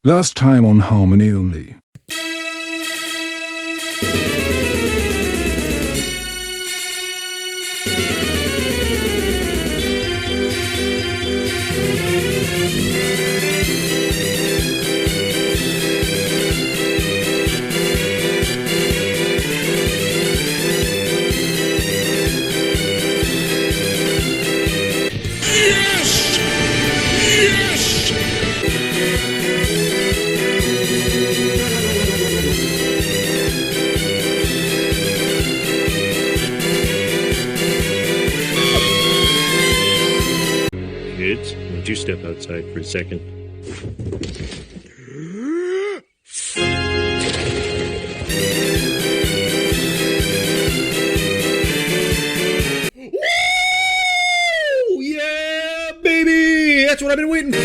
Last time on Harmony Only. Kids, why don't you step outside for a second? Woo! Yeah, baby! That's what I've been waiting for.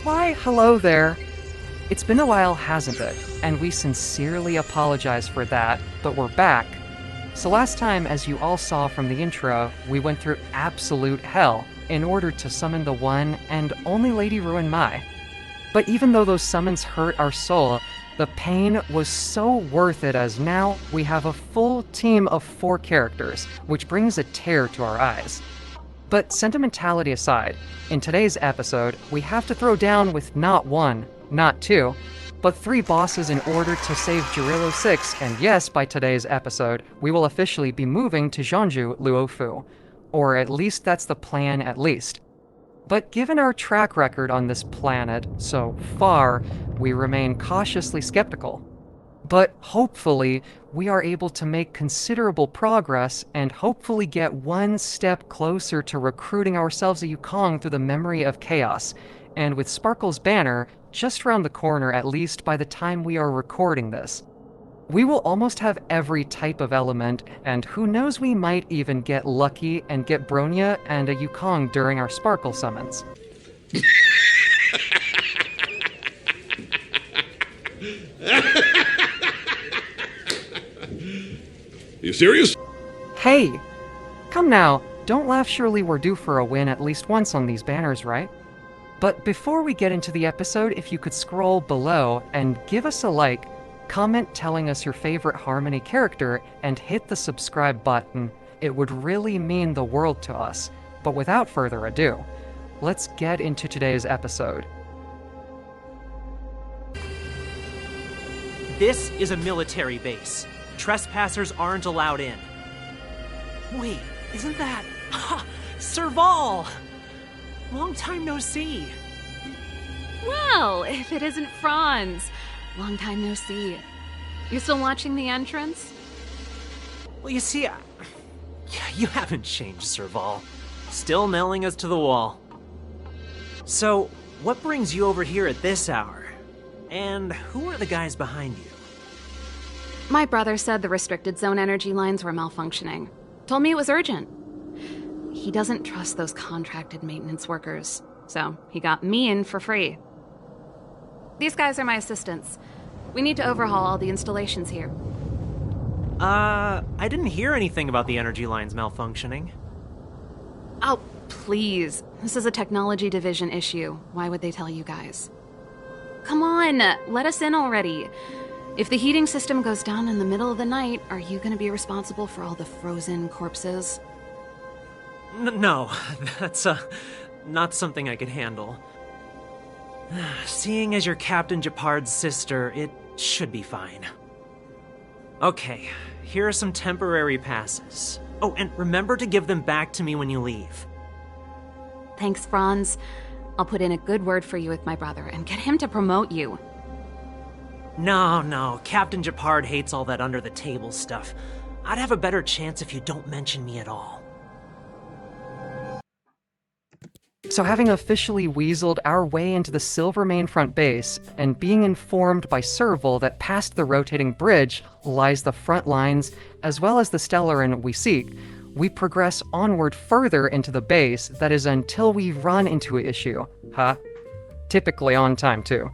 Why, hello there. It's been a while, hasn't it? And we sincerely apologize for that, but we're back. So last time, as you all saw from the intro, we went through absolute hell in order to summon the one and only Lady Ruin Mai. But even though those summons hurt our soul, the pain was so worth it, as now we have a full team of 4 characters, which brings a tear to our eyes. But sentimentality aside, in today's episode, we have to throw down with not 1, not 2, but 3 bosses in order to save Jarilo 6, and yes, by today's episode, we will officially be moving to Jeonju Luofu. Or at least that's the plan, at least. But given our track record on this planet so far, we remain cautiously skeptical. But hopefully, we are able to make considerable progress and hopefully get one step closer to recruiting ourselves a Yukong through the memory of chaos, and with Sparkle's banner just around the corner, at least by the time we are recording this. We will almost have every type of element, and who knows, we might even get lucky and get Bronya and a Yukong during our Sparkle summons. You serious? Hey! Come now, don't laugh, surely we're due for a win at least once on these banners, right? But before we get into the episode, if you could scroll below and give us a like, comment telling us your favorite Harmony character, and hit the subscribe button, it would really mean the world to us. But without further ado, let's get into today's episode. This is a military base. Trespassers aren't allowed in. Wait, isn't that... Ha! Serval! Long time no see. Well, if it isn't Franz. Long time no see. You still watching the entrance? Well, you see, you haven't changed, Serval. Still nailing us to the wall. So, what brings you over here at this hour? And who are the guys behind you? My brother said the restricted zone energy lines were malfunctioning. Told me it was urgent. He doesn't trust those contracted maintenance workers, so he got me in for free. These guys are my assistants. We need to overhaul all the installations here. I didn't hear anything about the energy lines malfunctioning. Oh, please. This is a technology division issue. Why would they tell you guys? Come on, let us in already. If the heating system goes down in the middle of the night, are you going to be responsible for all the frozen corpses? No, that's, not something I could handle. Seeing as you're Captain Japard's sister, it should be fine. Okay, here are some temporary passes. Oh, and remember to give them back to me when you leave. Thanks, Franz. I'll put in a good word for you with my brother and get him to promote you. No, Captain Japard hates all that under-the-table stuff. I'd have a better chance if you don't mention me at all. So having officially weaseled our way into the Silver Mainfront base, and being informed by Serval that past the rotating bridge lies the front lines, as well as the Stellarin we seek, we progress onward further into the base, that is until we run into an issue. Huh? Typically on time, too.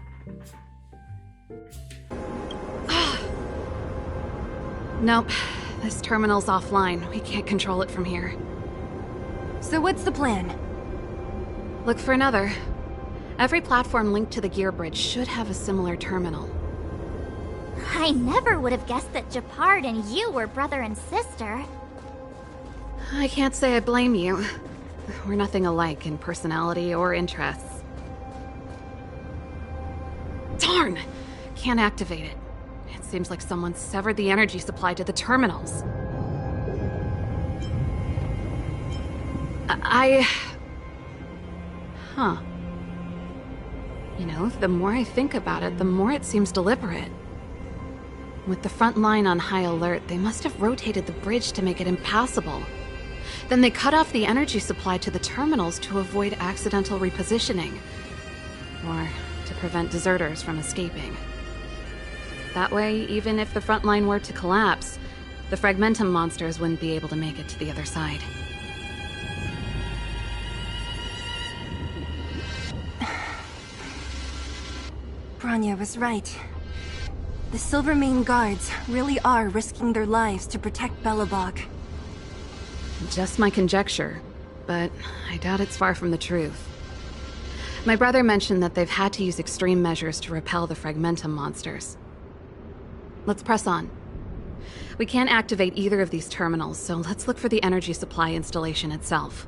Nope. This terminal's offline. We can't control it from here. So what's the plan? Look for another. Every platform linked to the gear bridge should have a similar terminal. I never would have guessed that Japard and you were brother and sister. I can't say I blame you. We're nothing alike in personality or interests. Darn! Can't activate it. It seems like someone severed the energy supply to the terminals. Huh. You know, the more I think about it, the more it seems deliberate. With the front line on high alert, they must have rotated the bridge to make it impassable. Then they cut off the energy supply to the terminals to avoid accidental repositioning. Or to prevent deserters from escaping. That way, even if the front line were to collapse, the Fragmentum monsters wouldn't be able to make it to the other side. Branya was right. The Silvermane guards really are risking their lives to protect Belobog. Just my conjecture, but I doubt it's far from the truth. My brother mentioned that they've had to use extreme measures to repel the Fragmentum monsters. Let's press on. We can't activate either of these terminals, so let's look for the energy supply installation itself.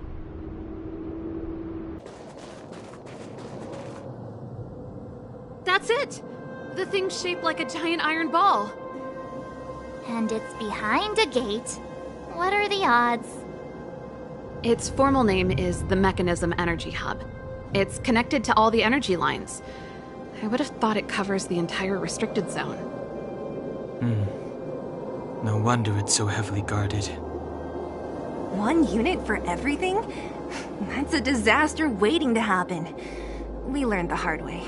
That's it! The thing's shaped like a giant iron ball. And it's behind a gate. What are the odds? Its formal name is the Mechanism Energy Hub. It's connected to all the energy lines. I would have thought it covers the entire restricted zone. No wonder it's so heavily guarded. One unit for everything? That's a disaster waiting to happen. We learned the hard way.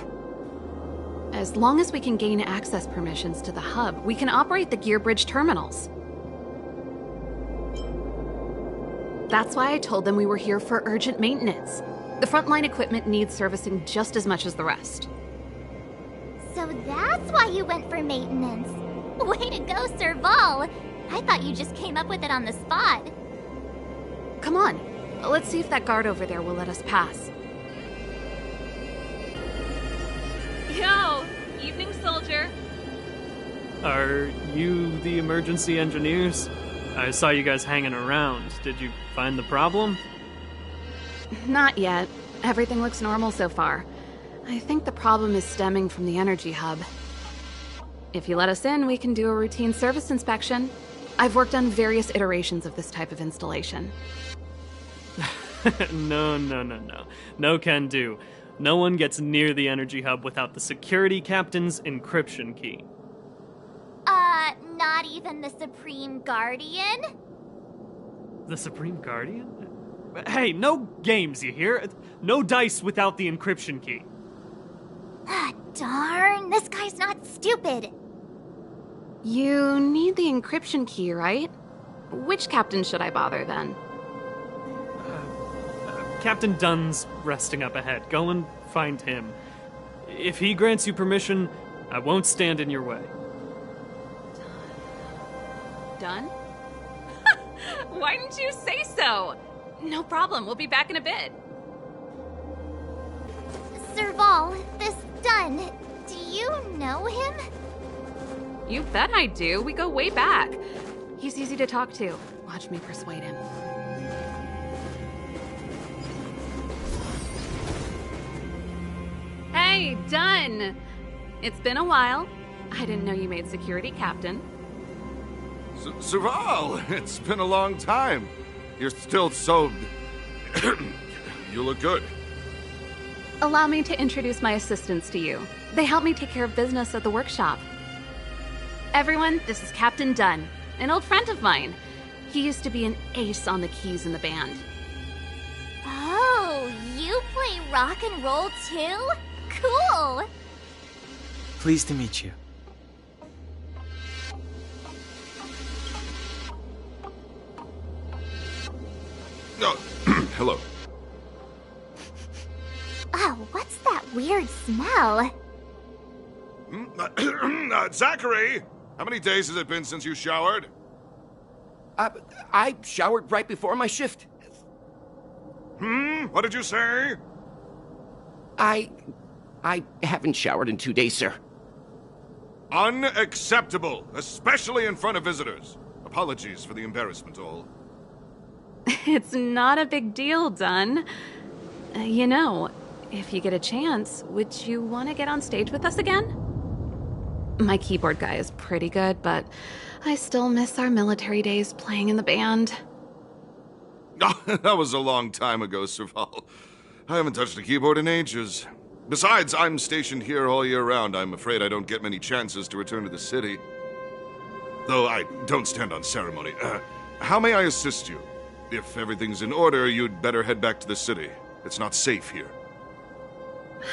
As long as we can gain access permissions to the hub, we can operate the gear bridge terminals. That's why I told them we were here for urgent maintenance. The frontline equipment needs servicing just as much as the rest. So that's why you went for maintenance. Way to go, Serval! I thought you just came up with it on the spot. Come on, let's see if that guard over there will let us pass. Yo! Evening, soldier. Are you the emergency engineers? I saw you guys hanging around. Did you find the problem? Not yet. Everything looks normal so far. I think the problem is stemming from the energy hub. If you let us in, we can do a routine service inspection. I've worked on various iterations of this type of installation. No. No can do. No one gets near the energy hub without the security captain's encryption key. Not even the Supreme Guardian? The Supreme Guardian? Hey, no games, you hear? No dice without the encryption key. Ah, darn, this guy's not stupid. You need the encryption key, right? Which captain should I bother, then? Captain Dunn's resting up ahead. Go and find him. If he grants you permission, I won't stand in your way. Dunn? Why didn't you say so? No problem, we'll be back in a bit. Serval, this Dunn, do you know him? You bet I do. We go way back. He's easy to talk to. Watch me persuade him. Hey, Dunn! It's been a while. I didn't know you made security captain. Serval, it's been a long time. You're still so You look good. Allow me to introduce my assistants to you. They help me take care of business at the workshop. Everyone, this is Captain Dunn, an old friend of mine. He used to be an ace on the keys in the band. Oh, you play rock and roll too? Cool! Pleased to meet you. Oh, hello. Oh, what's that weird smell? Zachary! How many days has it been since you showered? I showered right before my shift. What did you say? I haven't showered in 2 days, sir. Unacceptable, especially in front of visitors. Apologies for the embarrassment, all. It's not a big deal, Dunn. You know, if you get a chance, would you want to get on stage with us again? My keyboard guy is pretty good, but I still miss our military days playing in the band. That was a long time ago, Serval. I haven't touched a keyboard in ages. Besides, I'm stationed here all year round. I'm afraid I don't get many chances to return to the city. Though I don't stand on ceremony. How may I assist you? If everything's in order, you'd better head back to the city. It's not safe here.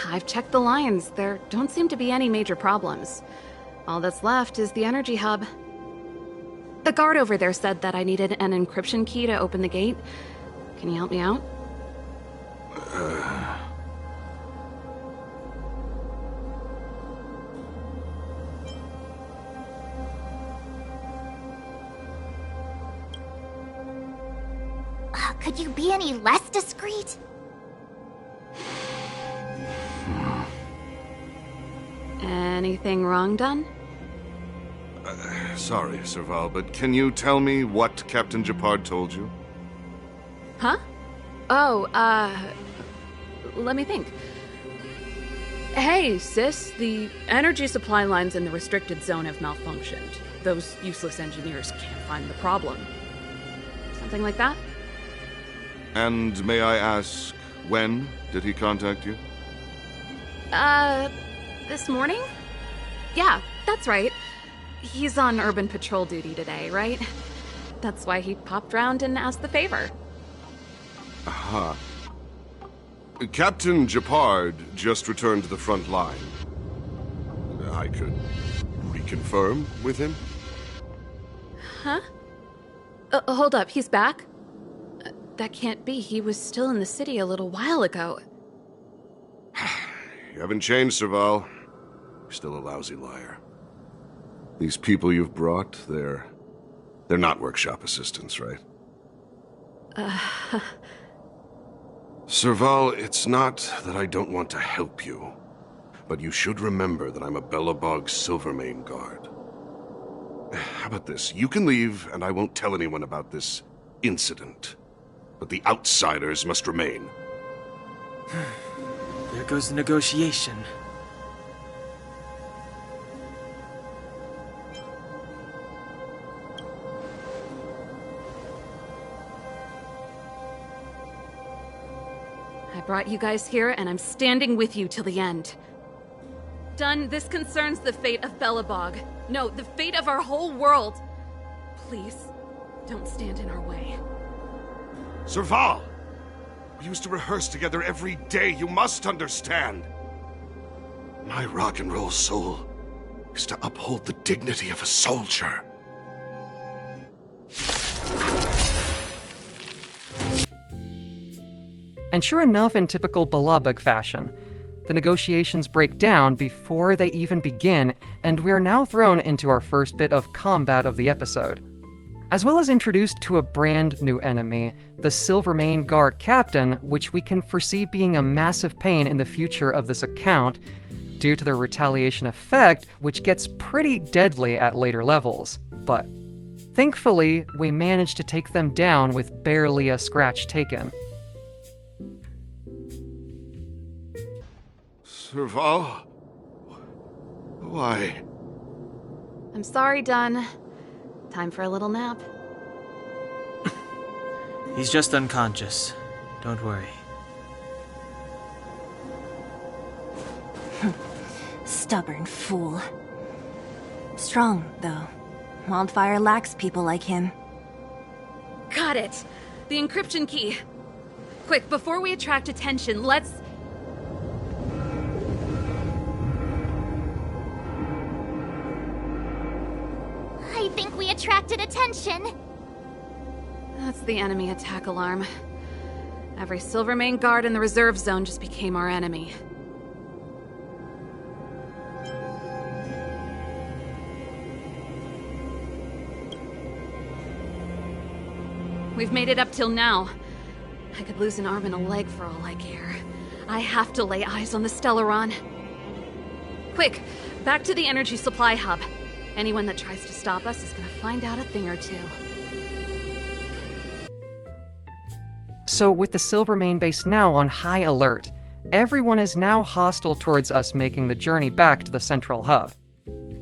I've checked the lines. There don't seem to be any major problems. All that's left is the energy hub. The guard over there said that I needed an encryption key to open the gate. Can you help me out? Could you be any less discreet? Anything wrong, Dunn? Sorry, Serval, but can you tell me what Captain Japard told you? Huh? Oh, let me think. Hey, sis, the energy supply lines in the restricted zone have malfunctioned. Those useless engineers can't find the problem. Something like that? And may I ask, when did he contact you? This morning? Yeah, that's right. He's on urban patrol duty today, right? That's why he popped round and asked the favor. Aha. Captain Japard just returned to the front line. I could reconfirm with him? Huh? Hold up, he's back? That can't be. He was still in the city a little while ago. You haven't changed, Serval. You're still a lousy liar. These people you've brought, they're not workshop assistants, right? Serval, it's not that I don't want to help you, but you should remember that I'm a Belobog Silvermane guard. How about this? You can leave, and I won't tell anyone about this incident. But the outsiders must remain. There goes the negotiation. I brought you guys here, and I'm standing with you till the end. Dunn, this concerns the fate of Belobog. No, the fate of our whole world. Please, don't stand in our way. Serval! We used to rehearse together every day, you must understand. My rock and roll soul is to uphold the dignity of a soldier. And sure enough, in typical Balabag fashion, the negotiations break down before they even begin, and we're now thrown into our first bit of combat of the episode. As well as introduced to a brand new enemy, the Silvermane Guard Captain, which we can foresee being a massive pain in the future of this account, due to their retaliation effect, which gets pretty deadly at later levels. But thankfully, we managed to take them down with barely a scratch taken. Serval? Why? I'm sorry, Dunn. Time for a little nap. He's just unconscious. Don't worry. Stubborn fool. Strong, though. Wildfire lacks people like him. Got it! The encryption key. Quick, before we attract attention, let's... I think we attracted attention. That's the enemy attack alarm. Every Silvermane guard in the reserve zone just became our enemy. We've made it up till now. I could lose an arm and a leg for all I care. I have to lay eyes on the Stellaron. Quick, back to the energy supply hub. Anyone that tries to stop us is gonna find out a thing or two. So with the Silvermane base now on high alert, everyone is now hostile towards us making the journey back to the central hub.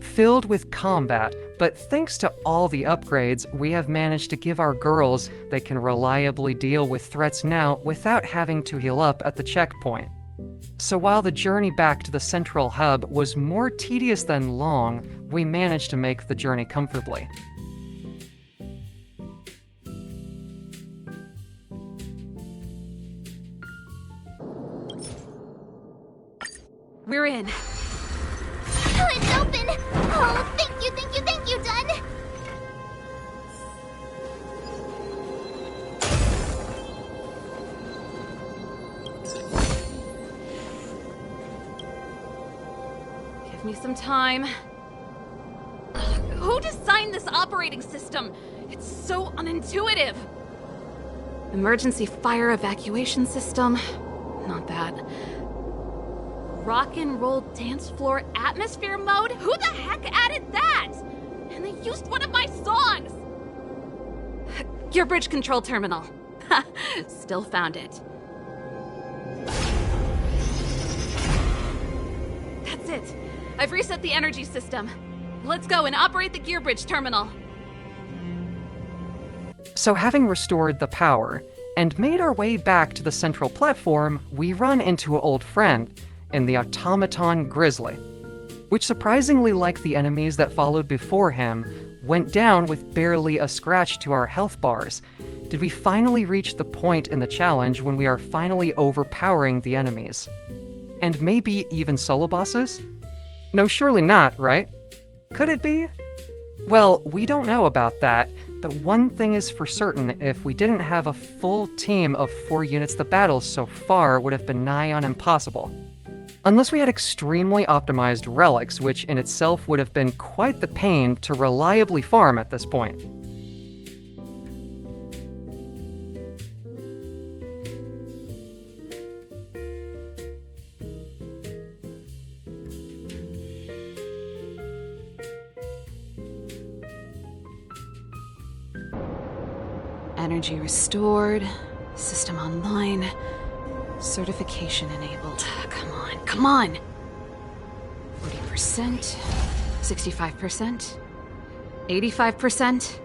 Filled with combat, but thanks to all the upgrades, we have managed to give our girls they can reliably deal with threats now without having to heal up at the checkpoint. So while the journey back to the central hub was more tedious than long, we managed to make the journey comfortably. We're in. Oh, it's open! Oh, thank you, Dun! Give me some time. Who designed this operating system? It's so unintuitive. Emergency fire evacuation system? Not that. Rock and roll dance floor atmosphere mode? Who the heck added that? And they used one of my songs! Gear bridge control terminal. Ha! Still found it. That's it. I've reset the energy system. Let's go and operate the gear bridge terminal. So having restored the power, and made our way back to the central platform, we run into an old friend in the automaton Grizzly, which surprisingly like the enemies that followed before him, went down with barely a scratch to our health bars. Did we finally reach the point in the challenge when we are finally overpowering the enemies? And maybe even solo bosses? No, surely not, right? Could it be? Well, we don't know about that, but one thing is for certain, if we didn't have a full team of 4 units, the battles so far would have been nigh on impossible. Unless we had extremely optimized relics, which in itself would have been quite the pain to reliably farm at this point. Energy restored, system online, certification enabled. Come on! 40%, 65%, 85%.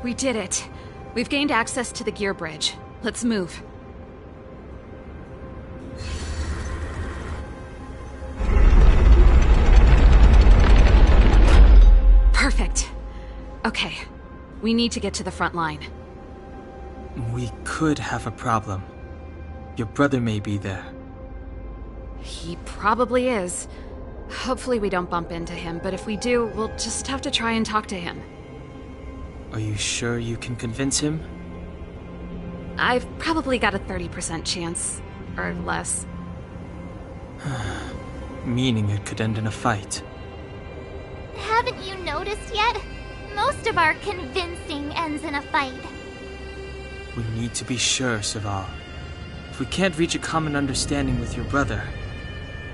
We did it. We've gained access to the gear bridge. Let's move. Perfect. Okay. We need to get to the front line. We could have a problem. Your brother may be there. He probably is. Hopefully we don't bump into him, but if we do, we'll just have to try and talk to him. Are you sure you can convince him? I've probably got a 30% chance, or less. Meaning it could end in a fight. Haven't you noticed yet? Most of our convincing ends in a fight. We need to be sure, Serval. If we can't reach a common understanding with your brother,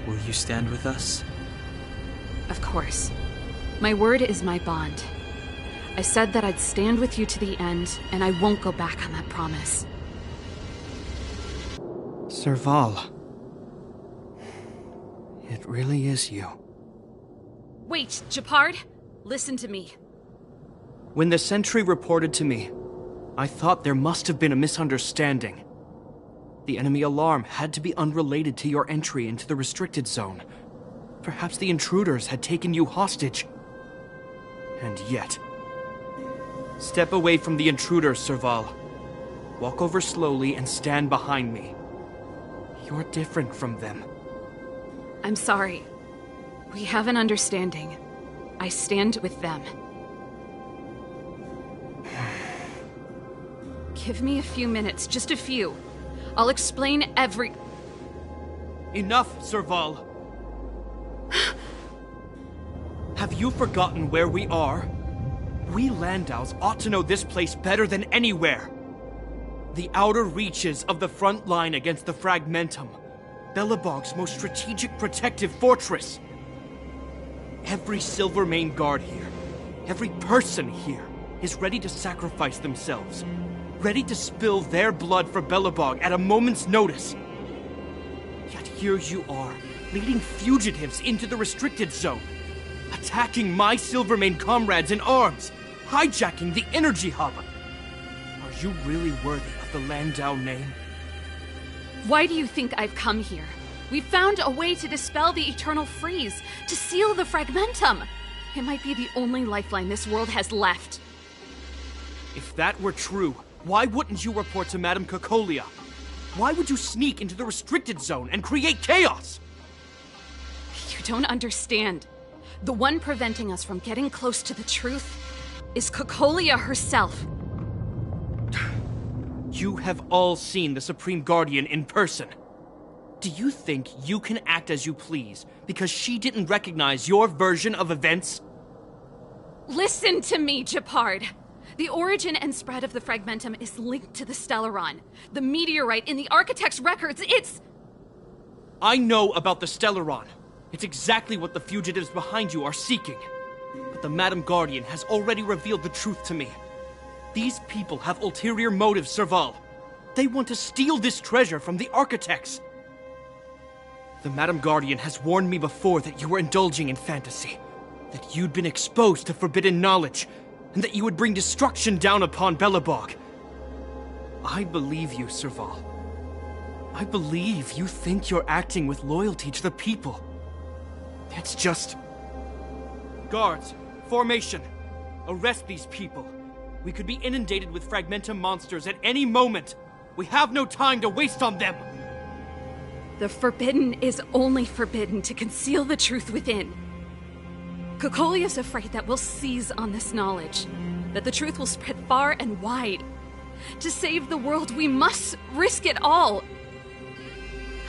will you stand with us? Of course. My word is my bond. I said that I'd stand with you to the end, and I won't go back on that promise. Serval. It really is you. Wait, Japard! Listen to me. When the sentry reported to me, I thought there must have been a misunderstanding. The enemy alarm had to be unrelated to your entry into the restricted zone. Perhaps the intruders had taken you hostage. And yet... Step away from the intruders, Serval. Walk over slowly and stand behind me. You're different from them. I'm sorry. We have an understanding. I stand with them. Give me a few minutes, just a few. I'll explain every... Enough, Serval! Have you forgotten where we are? We Landaus ought to know this place better than anywhere. The outer reaches of the front line against the Fragmentum. Belobog's most strategic protective fortress. Every Silvermane guard here, every person here, is ready to sacrifice themselves. Ready to spill their blood for Belobog at a moment's notice. Yet here you are, leading fugitives into the restricted zone. Attacking my Silvermane comrades in arms. Hijacking the energy hub. Are you really worthy of the Landau name? Why do you think I've come here? We found a way to dispel the eternal freeze, to seal the Fragmentum. It might be the only lifeline this world has left. If that were true, why wouldn't you report to Madame Cocolia? Why would you sneak into the restricted zone and create chaos? You don't understand. The one preventing us from getting close to the truth is Cocolia herself. You have all seen the Supreme Guardian in person. Do you think you can act as you please because she didn't recognize your version of events? Listen to me, Gepard. The origin and spread of the Fragmentum is linked to the Stellaron. The meteorite in the Architect's records, it's... I know about the Stellaron. It's exactly what the fugitives behind you are seeking. But the Madam Guardian has already revealed the truth to me. These people have ulterior motives, Serval. They want to steal this treasure from the Architects. The Madam Guardian has warned me before that you were indulging in fantasy. That you'd been exposed to forbidden knowledge. And that you would bring destruction down upon Belobog. I believe you, Serval. I believe you think you're acting with loyalty to the people. It's just... Guards, formation. Arrest these people. We could be inundated with Fragmentum monsters at any moment. We have no time to waste on them. The forbidden is only forbidden to conceal the truth within. Cocolia's afraid that we'll seize on this knowledge, that the truth will spread far and wide. To save the world, we must risk it all.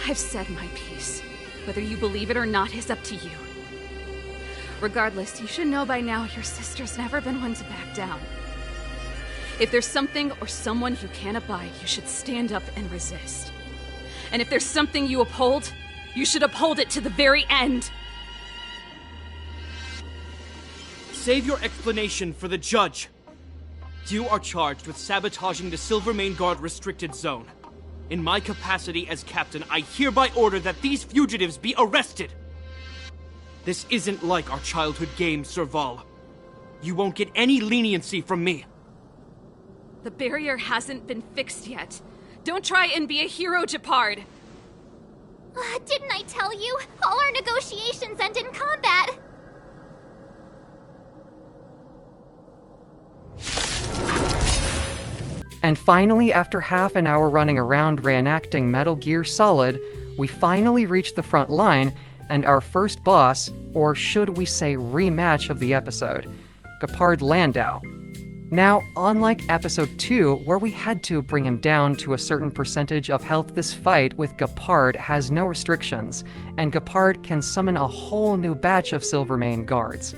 I've said my piece. Whether you believe it or not is up to you. Regardless, you should know by now your sister's never been one to back down. If there's something or someone you can't abide, you should stand up and resist. And if there's something you uphold, you should uphold it to the very end. Save your explanation for the judge. You are charged with sabotaging the Silvermane Guard restricted zone. In my capacity as captain, I hereby order that these fugitives be arrested. This isn't like our childhood game, Serval. You won't get any leniency from me. The barrier hasn't been fixed yet. Don't try and be a hero, Gepard. Didn't I tell you? All our negotiations end in combat. And finally, after half an hour running around reenacting Metal Gear Solid, we finally reached the front line and our first boss, or should we say rematch of the episode, Gepard Landau. Now, unlike episode 2, where we had to bring him down to a certain percentage of health, this fight with Gepard has no restrictions, and Gepard can summon a whole new batch of Silvermane guards.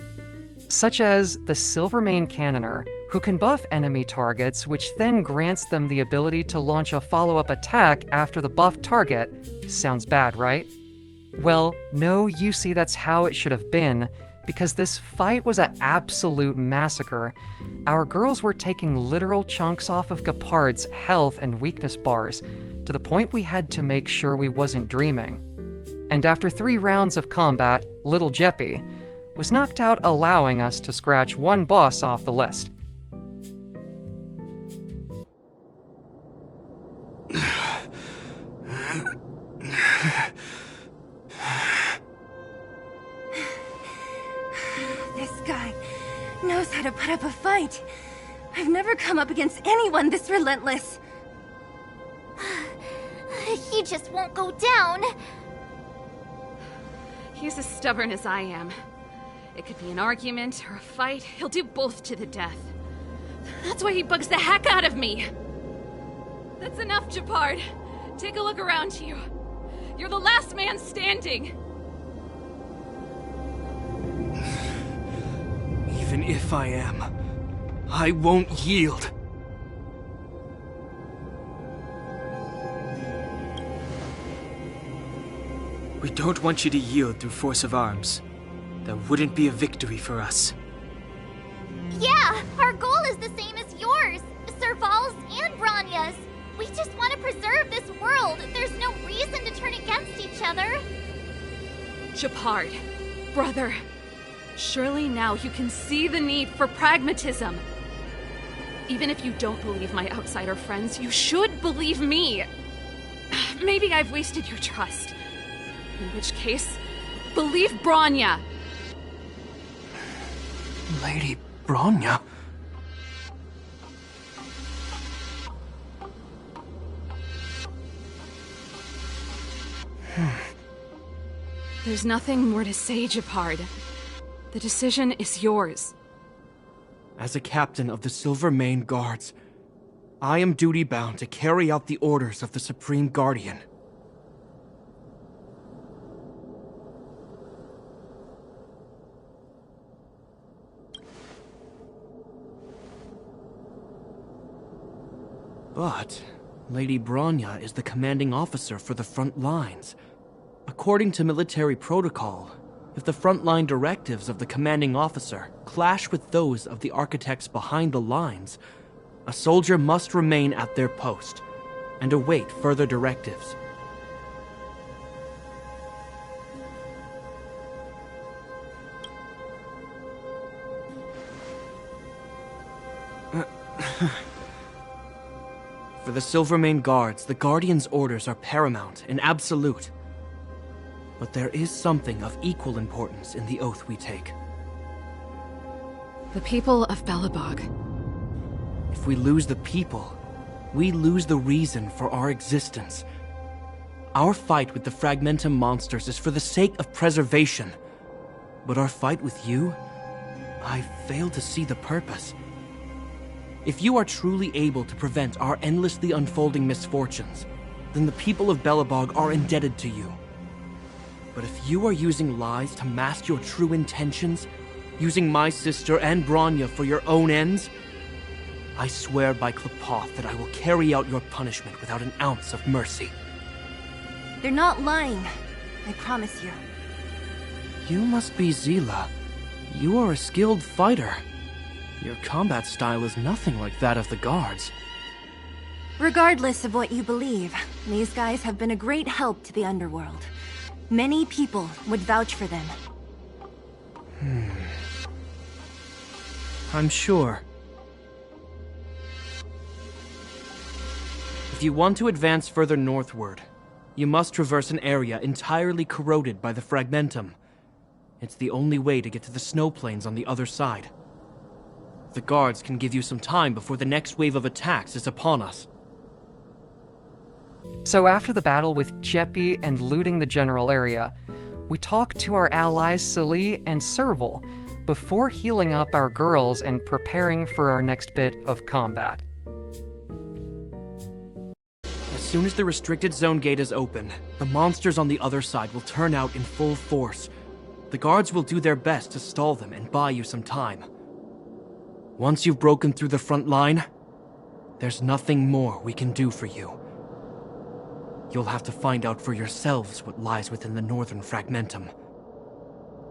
Such as the Silvermane Cannoner, who can buff enemy targets, which then grants them the ability to launch a follow-up attack after the buffed target. Sounds bad, right? Well, no, you see that's how it should have been, because this fight was an absolute massacre. Our girls were taking literal chunks off of Gepard's health and weakness bars, to the point we had to make sure we wasn't dreaming. And after 3 rounds of combat, little Jeppy was knocked out, allowing us to scratch one boss off the list. This guy knows how to put up a fight. I've never come up against anyone this relentless. He just won't go down. He's as stubborn as I am. It could be an argument or a fight. He'll do both to the death. That's why he bugs the heck out of me. That's enough, Japard. Take a look around you. You're the last man standing. Even if I am, I won't yield. We don't want you to yield through force of arms. That wouldn't be a victory for us. Yeah, our goal is the same as yours. Serval's and Branya's. We just want to preserve this world. There's no reason to turn against each other. Japard, brother, surely now you can see the need for pragmatism. Even if you don't believe my outsider friends, you should believe me. Maybe I've wasted your trust. In which case, believe Branya. Lady Branya? There's nothing more to say, Japard. The decision is yours. As a captain of the Silver Mane Guards, I am duty-bound to carry out the orders of the Supreme Guardian. But Lady Branya is the commanding officer for the front lines. According to military protocol, if the frontline directives of the commanding officer clash with those of the architects behind the lines, a soldier must remain at their post and await further directives. For the Silvermane Guards, the Guardian's orders are paramount and absolute. But there is something of equal importance in the oath we take. The people of Belobog. If we lose the people, we lose the reason for our existence. Our fight with the Fragmentum monsters is for the sake of preservation. But our fight with you, I fail to see the purpose. If you are truly able to prevent our endlessly unfolding misfortunes, then the people of Belobog are indebted to you. But if you are using lies to mask your true intentions, using my sister and Branya for your own ends, I swear by Klapoth that I will carry out your punishment without an ounce of mercy. They're not lying. I promise you. You must be Zila. You are a skilled fighter. Your combat style is nothing like that of the guards. Regardless of what you believe, these guys have been a great help to the underworld. Many people would vouch for them. I'm sure. If you want to advance further northward, you must traverse an area entirely corroded by the Fragmentum. It's the only way to get to the snow plains on the other side. The guards can give you some time before the next wave of attacks is upon us. So after the battle with Jeppy and looting the general area, we talk to our allies Sali and Serval before healing up our girls and preparing for our next bit of combat. As soon as the restricted zone gate is open, the monsters on the other side will turn out in full force. The guards will do their best to stall them and buy you some time. Once you've broken through the front line, there's nothing more we can do for you. You'll have to find out for yourselves what lies within the northern Fragmentum.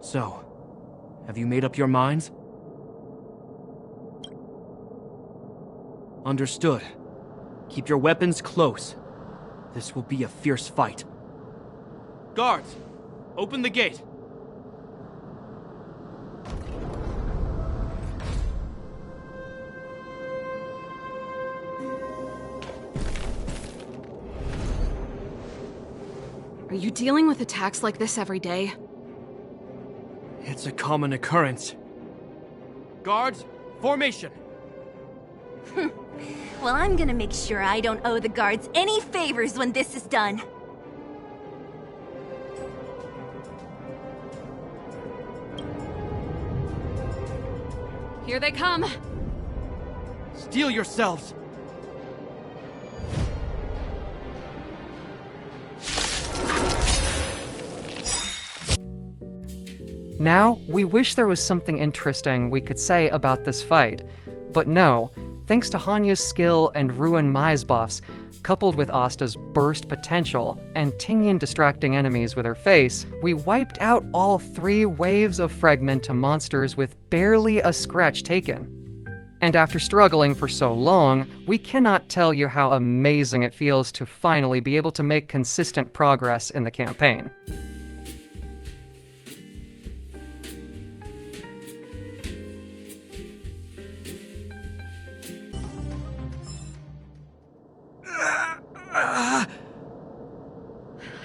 So, have you made up your minds? Understood. Keep your weapons close. This will be a fierce fight. Guards, open the gate. Are you dealing with attacks like this every day? It's a common occurrence. Guards, formation! Well, I'm gonna make sure I don't owe the guards any favors when this is done. Here they come! Steel yourselves! Now, we wish there was something interesting we could say about this fight. But no, thanks to Hanya's skill and Ruin Mai's buffs, coupled with Asta's burst potential and Tingyan distracting enemies with her face, we wiped out all 3 waves of Fragmentum monsters with barely a scratch taken. And after struggling for so long, we cannot tell you how amazing it feels to finally be able to make consistent progress in the campaign.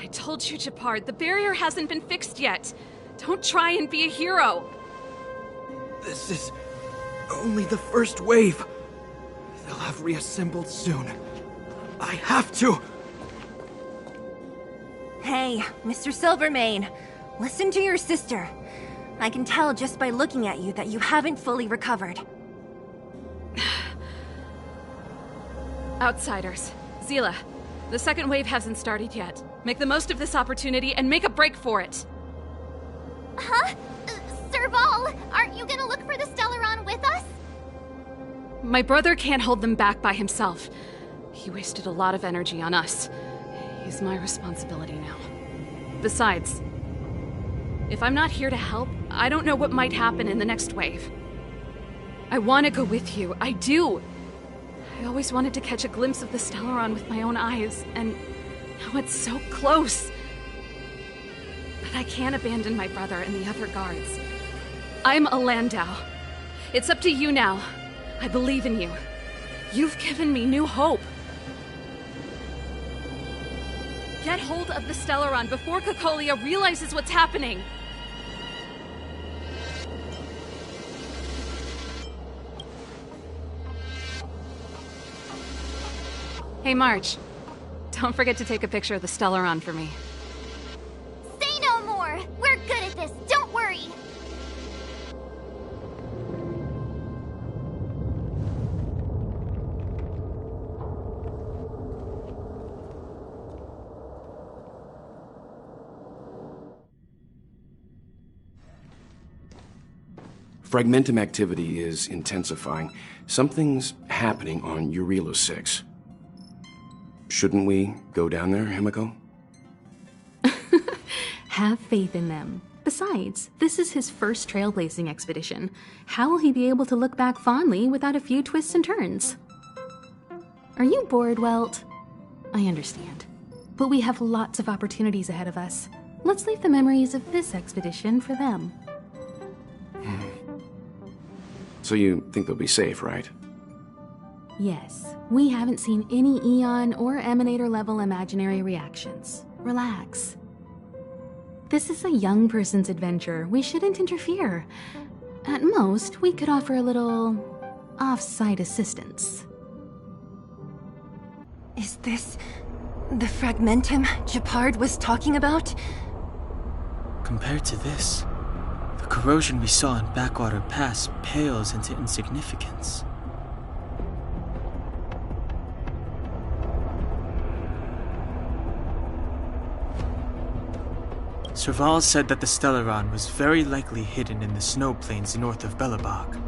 I told you, Japard, the barrier hasn't been fixed yet. Don't try and be a hero. This is only the first wave. They'll have reassembled soon. I have to! Hey, Mr. Silvermane, listen to your sister. I can tell just by looking at you that you haven't fully recovered. Outsiders. Zila, the second wave hasn't started yet. Make the most of this opportunity and make a break for it. Huh? Serval, aren't you gonna look for the Stellaron with us? My brother can't hold them back by himself. He wasted a lot of energy on us. He's my responsibility now. Besides, if I'm not here to help, I don't know what might happen in the next wave. I want to go with you. I do. I always wanted to catch a glimpse of the Stellaron with my own eyes, and now it's so close. But I can't abandon my brother and the other guards. I'm a Landau. It's up to you now. I believe in you. You've given me new hope. Get hold of the Stellaron before Cocolia realizes what's happening. Hey, March. Don't forget to take a picture of the Stellaron for me. Say no more! We're good at this, don't worry! Fragmentum activity is intensifying. Something's happening on Jarilo 6. Shouldn't we go down there, Himiko? Have faith in them. Besides, this is his first trailblazing expedition. How will he be able to look back fondly without a few twists and turns? Are you bored, Welt? I understand. But we have lots of opportunities ahead of us. Let's leave the memories of this expedition for them. So you think they'll be safe, right? Yes. We haven't seen any Eon or Emanator level imaginary reactions. Relax. This is a young person's adventure. We shouldn't interfere. At most, we could offer a little off-site assistance. Is this the Fragmentum Japard was talking about? Compared to this, the corrosion we saw in Backwater Pass pales into insignificance. Serval said that the Stellaron was very likely hidden in the snow plains north of Belobog.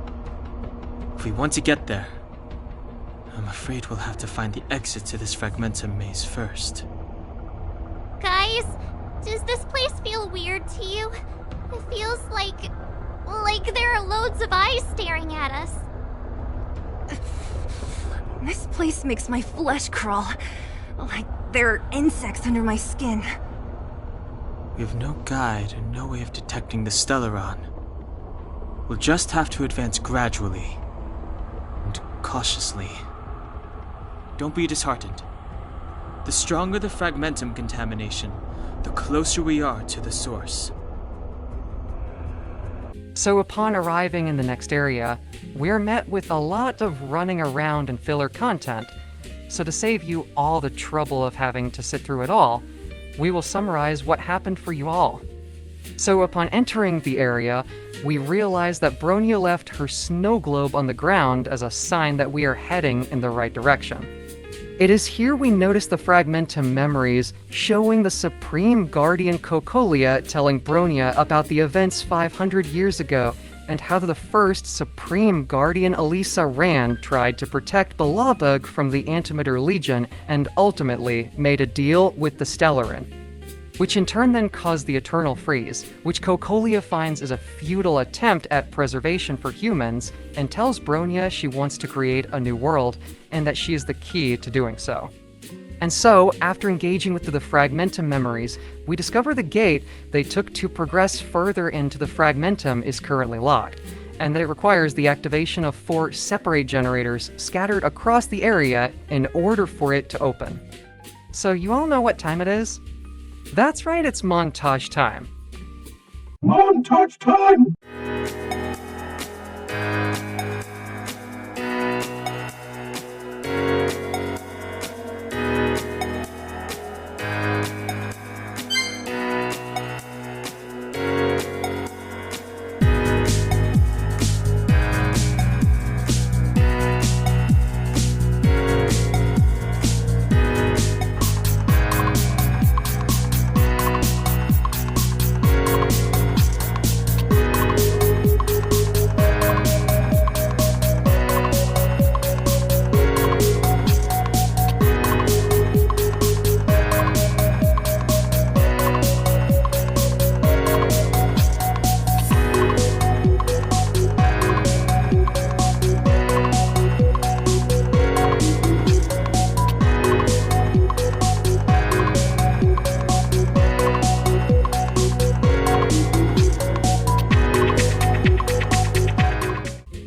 If we want to get there, I'm afraid we'll have to find the exit to this Fragmentum maze first. Guys, does this place feel weird to you? It feels like there are loads of eyes staring at us. This place makes my flesh crawl. Like there are insects under my skin. We have no guide and no way of detecting the Stellaron. We'll just have to advance gradually and cautiously. Don't be disheartened. The stronger the Fragmentum contamination, the closer we are to the source. So upon arriving in the next area, we're met with a lot of running around and filler content. So to save you all the trouble of having to sit through it all, we will summarize what happened for you all. So upon entering the area, we realize that Bronya left her snow globe on the ground as a sign that we are heading in the right direction. It is here we notice the Fragmentum memories showing the Supreme Guardian Cocolia telling Bronya about the events 500 years ago and how the first Supreme Guardian Elisa Rand tried to protect Balabug from the Antimatter Legion and ultimately made a deal with the Stellarin, which in turn then caused the Eternal Freeze, which Cocolia finds is a futile attempt at preservation for humans and tells Bronya she wants to create a new world and that she is the key to doing so. And so, after engaging with the Fragmentum memories, we discover the gate they took to progress further into the Fragmentum is currently locked, and that it requires the activation of 4 separate generators scattered across the area in order for it to open. So you all know what time it is? That's right, it's montage time. Montage time!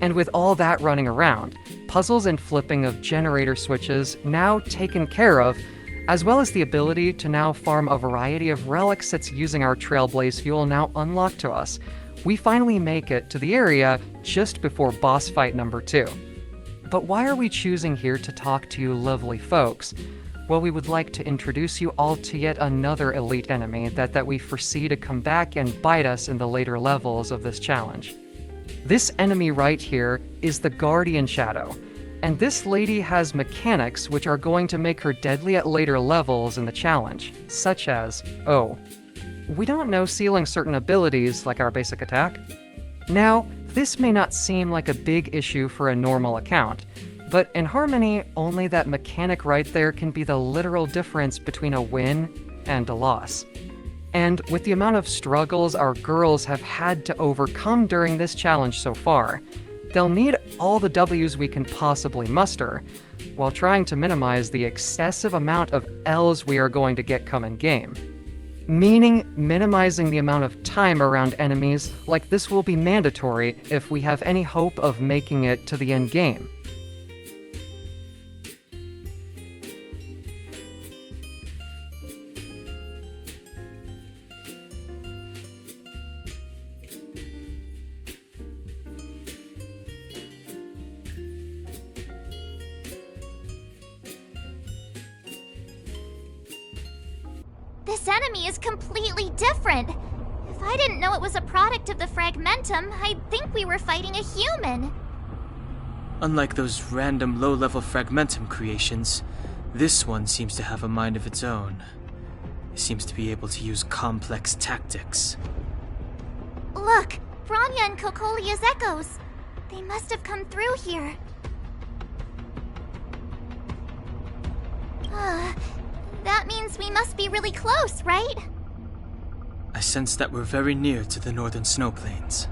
And with all that running around, puzzles and flipping of generator switches now taken care of, as well as the ability to now farm a variety of relics that's using our Trailblaze fuel now unlocked to us, we finally make it to the area just before boss fight number 2. But why are we choosing here to talk to you lovely folks? Well, we would like to introduce you all to yet another elite enemy that we foresee to come back and bite us in the later levels of this challenge. This enemy right here is the Guardian Shadow, and this lady has mechanics which are going to make her deadly at later levels in the challenge, such as, we don't know sealing certain abilities like our basic attack. Now, this may not seem like a big issue for a normal account, but in Harmony, only that mechanic right there can be the literal difference between a win and a loss. And with the amount of struggles our girls have had to overcome during this challenge so far, they'll need all the W's we can possibly muster, while trying to minimize the excessive amount of L's we are going to get come in game. Meaning minimizing the amount of time around enemies like this will be mandatory if we have any hope of making it to the end game. This enemy is completely different. If I didn't know it was a product of the Fragmentum, I'd think we were fighting a human. Unlike those random low-level Fragmentum creations, this one seems to have a mind of its own. It seems to be able to use complex tactics. Look, Bronya and Cocolia's echoes. They must have come through here. That means we must be really close, right? I sense that we're very near to the northern snow plains.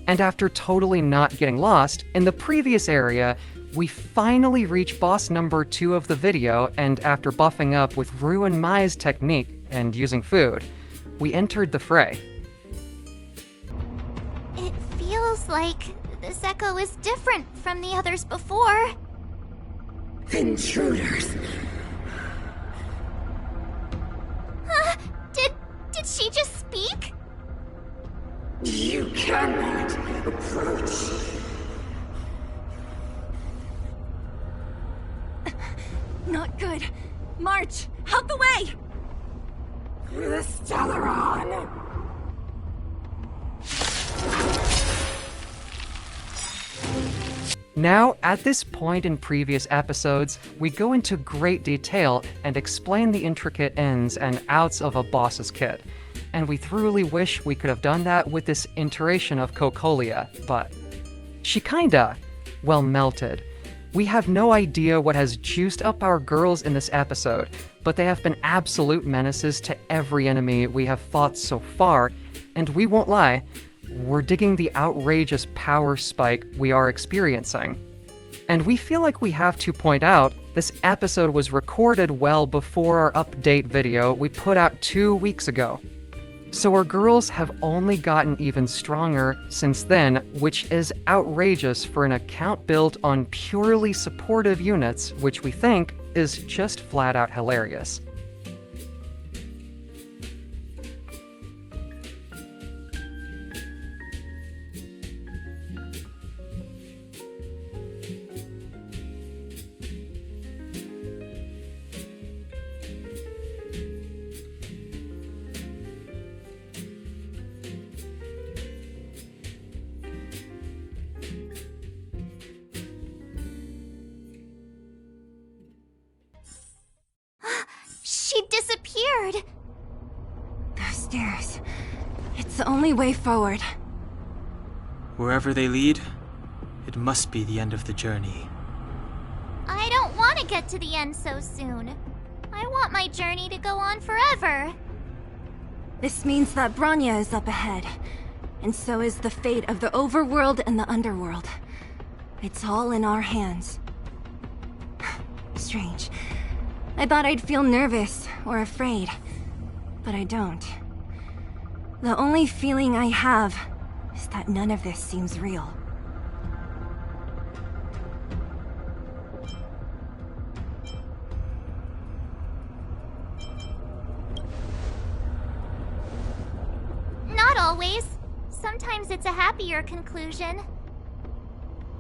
And after totally not getting lost, in the previous area, we finally reach boss number 2 of the video, and after buffing up with Ruin Mai's technique and using food, we entered the fray. It feels like this echo is different from the others before. Intruders. Did she just speak? You cannot approach. Not good. March, out the way! The Stellaron! Now, at this point in previous episodes, we go into great detail and explain the intricate ins and outs of a boss's kit. And we thoroughly wish we could have done that with this iteration of Cocolia, but she kinda, well, melted. We have no idea what has juiced up our girls in this episode, but they have been absolute menaces to every enemy we have fought so far, and we won't lie, we're digging the outrageous power spike we are experiencing. And we feel like we have to point out, this episode was recorded well before our update video we put out 2 weeks ago. So our girls have only gotten even stronger since then, which is outrageous for an account built on purely supportive units, which we think is just flat out hilarious. She disappeared. Those stairs. It's the only way forward. Wherever they lead, it must be the end of the journey. I don't want to get to the end so soon. I want my journey to go on forever. This means that Bronya is up ahead, and so is the fate of the overworld and the underworld. It's all in our hands. Strange. I thought I'd feel nervous or afraid, but I don't. The only feeling I have is that none of this seems real. Not always. Sometimes it's a happier conclusion.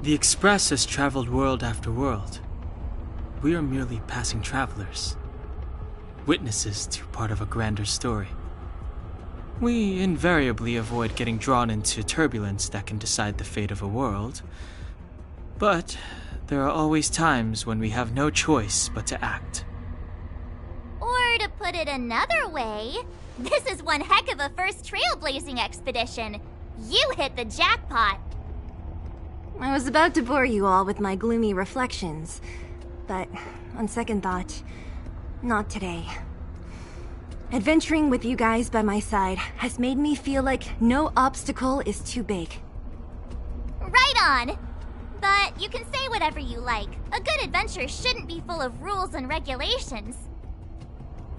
The Express has traveled world after world. We are merely passing travelers, witnesses to part of a grander story. We invariably avoid getting drawn into turbulence that can decide the fate of a world, but there are always times when we have no choice but to act. Or to put it another way, this is one heck of a first trailblazing expedition. You hit the jackpot. I was about to bore you all with my gloomy reflections, but on second thought, not today. Adventuring with you guys by my side has made me feel like no obstacle is too big. Right on! But you can say whatever you like. A good adventure shouldn't be full of rules and regulations.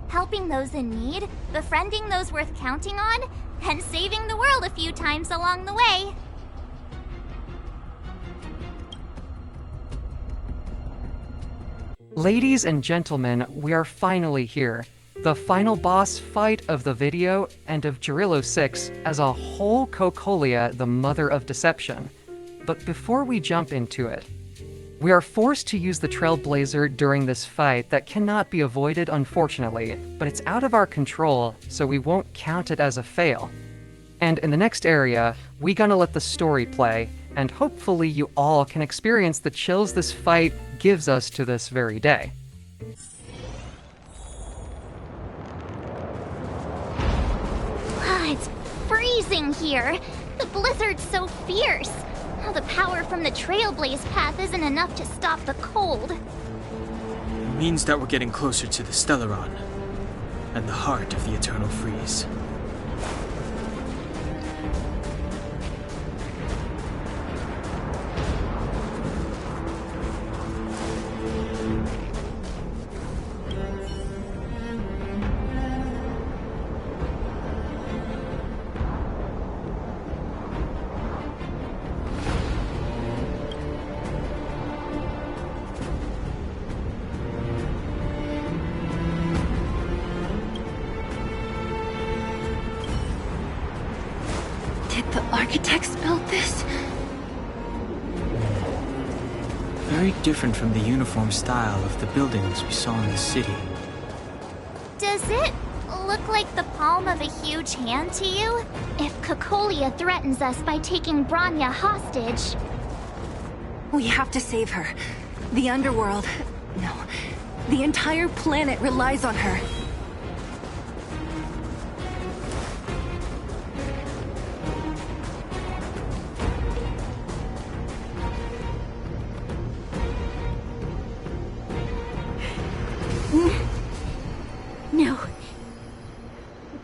Helping those in need, befriending those worth counting on, and saving the world a few times along the way. Ladies and gentlemen, we are finally here. The final boss fight of the video and of Jarilo 6 as a whole Cocolia, the mother of deception. But before we jump into it, we are forced to use the Trailblazer during this fight that cannot be avoided, unfortunately, but it's out of our control, so we won't count it as a fail. And in the next area, we gonna let the story play, and hopefully you all can experience the chills this fight gives us to this very day. It's freezing here. The blizzard's so fierce. The power from the Trailblaze path isn't enough to stop the cold. It means that we're getting closer to the Stellaron, and the heart of the Eternal Freeze. architects built this? Very different from the uniform style of the buildings we saw in the city. Does it look like the palm of a huge hand to you? If Cocolia threatens us by taking Bronya hostage... We have to save her. The underworld... No. The entire planet relies on her. No.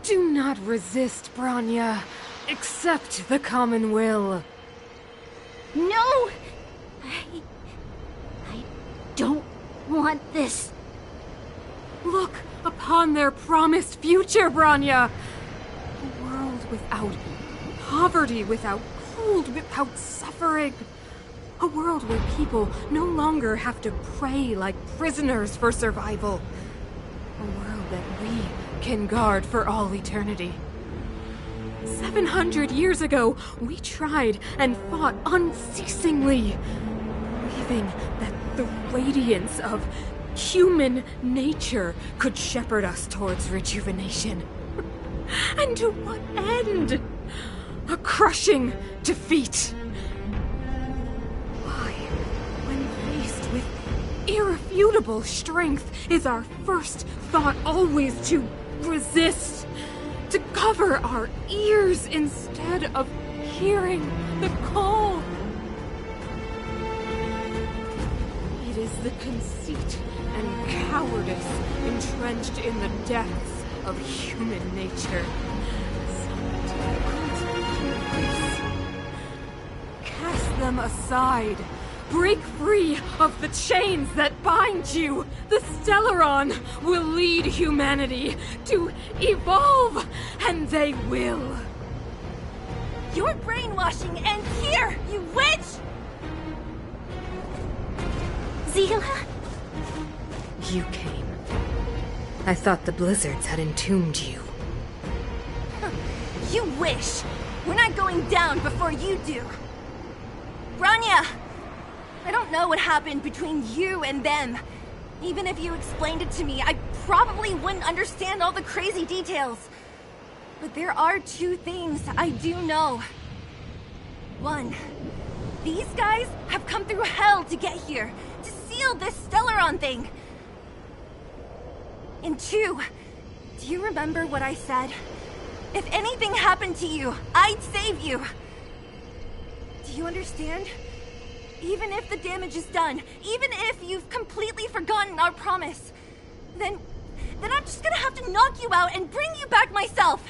Do not resist, Bronya. Accept the common will. No! I don't want this. Look upon their promised future, Bronya! A world without poverty, without cold, without suffering. A world where people no longer have to pray like prisoners for survival. A world that we can guard for all eternity. 700 years ago, we tried and fought unceasingly, believing that the radiance of human nature could shepherd us towards rejuvenation. And to what end? A crushing defeat. Why, when faced with irrefutable strength, is our first thought always to resist? To cover our ears instead of hearing the call? It is the conceit and cowardice entrenched in the depths of human nature. Cast them aside. Break free of the chains that bind you. The Stellaron will lead humanity to evolve, and they will. Your brainwashing ends here, you witch! Zila? You came. I thought the blizzards had entombed you. You wish! We're not going down before you do. Bronya! I don't know what happened between you and them. Even if you explained it to me, I probably wouldn't understand all the crazy details. But there are two things I do know. One, these guys have come through hell to get here, to seal this Stellaron thing. And two, do you remember what I said? If anything happened to you, I'd save you. Do you understand? Even if the damage is done, even if you've completely forgotten our promise, then I'm just gonna have to knock you out and bring you back myself.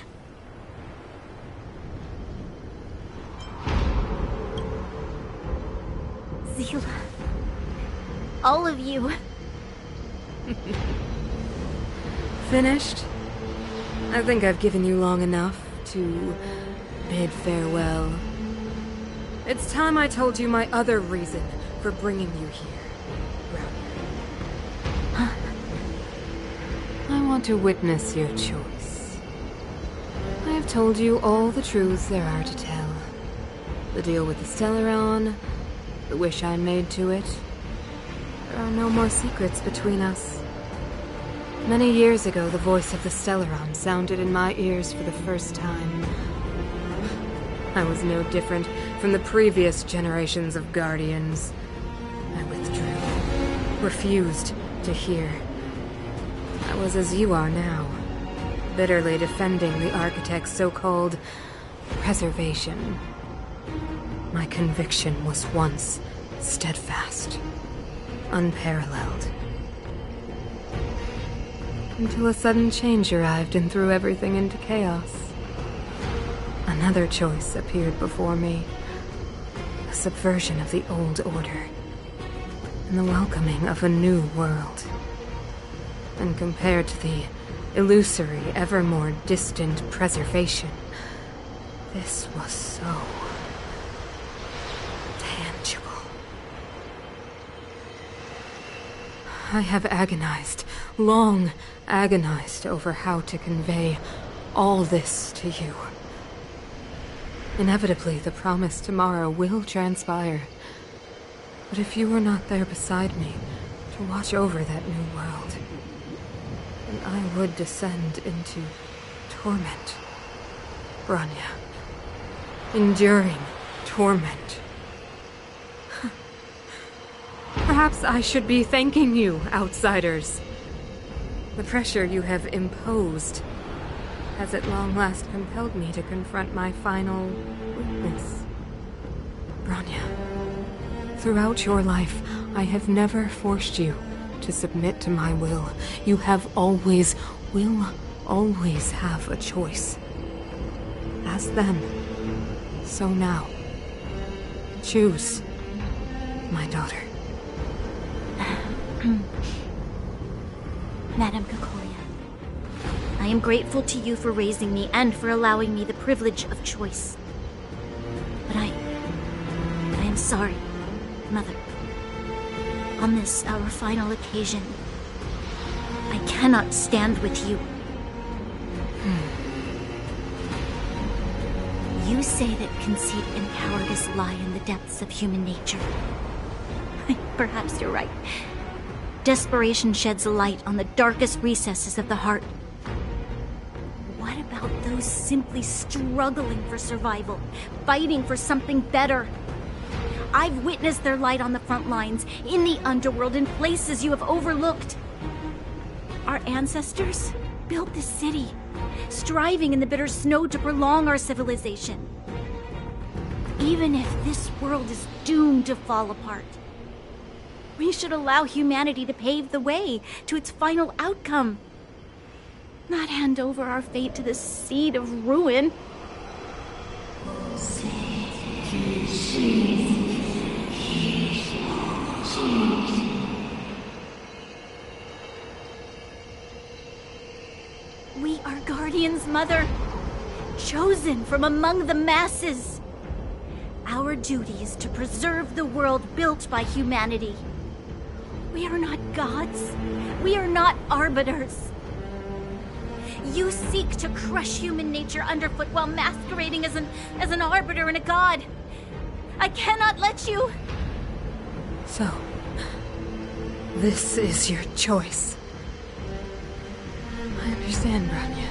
Zila. All of you. Finished? I think I've given you long enough to bid farewell. It's time I told you my other reason for bringing you here, Bronya. I want to witness your choice. I have told you all the truths there are to tell. The deal with the Stellaron, the wish I made to it. There are no more secrets between us. Many years ago, the voice of the Stellaron sounded in my ears for the first time. I was no different from the previous generations of Guardians. I withdrew, refused to hear. I was as you are now, bitterly defending the Architect's so-called preservation. My conviction was once steadfast, unparalleled. Until a sudden change arrived and threw everything into chaos. Another choice appeared before me. A subversion of the old order. And the welcoming of a new world. And compared to the illusory, ever more distant preservation, this was so tangible. I have agonized, long agonized over how to convey all this to you. Inevitably, the promised tomorrow will transpire. But if you were not there beside me to watch over that new world, then I would descend into torment. Bronya. Enduring torment. Perhaps I should be thanking you, outsiders. The pressure you have imposed has at long last compelled me to confront my final weakness. Bronya, throughout your life, I have never forced you to submit to my will. You have always, will always have a choice. As then, so now. Choose, my daughter. Madame Kokoria, I am grateful to you for raising me and for allowing me the privilege of choice. But I am sorry, Mother. On this, our final occasion, I cannot stand with you. You say that conceit and cowardice lie in the depths of human nature. Perhaps you're right. Desperation sheds a light on the darkest recesses of the heart. What about those simply struggling for survival, fighting for something better? I've witnessed their light on the front lines, in the underworld, in places you have overlooked. Our ancestors built this city, striving in the bitter snow to prolong our civilization. Even if this world is doomed to fall apart, we should allow humanity to pave the way to its final outcome. Not hand over our fate to the seed of ruin. We are guardians, Mother, chosen from among the masses. Our duty is to preserve the world built by humanity. We are not gods. We are not arbiters. You seek to crush human nature underfoot while masquerading as an arbiter and a god. I cannot let you. So, this is your choice. I understand, Bronya.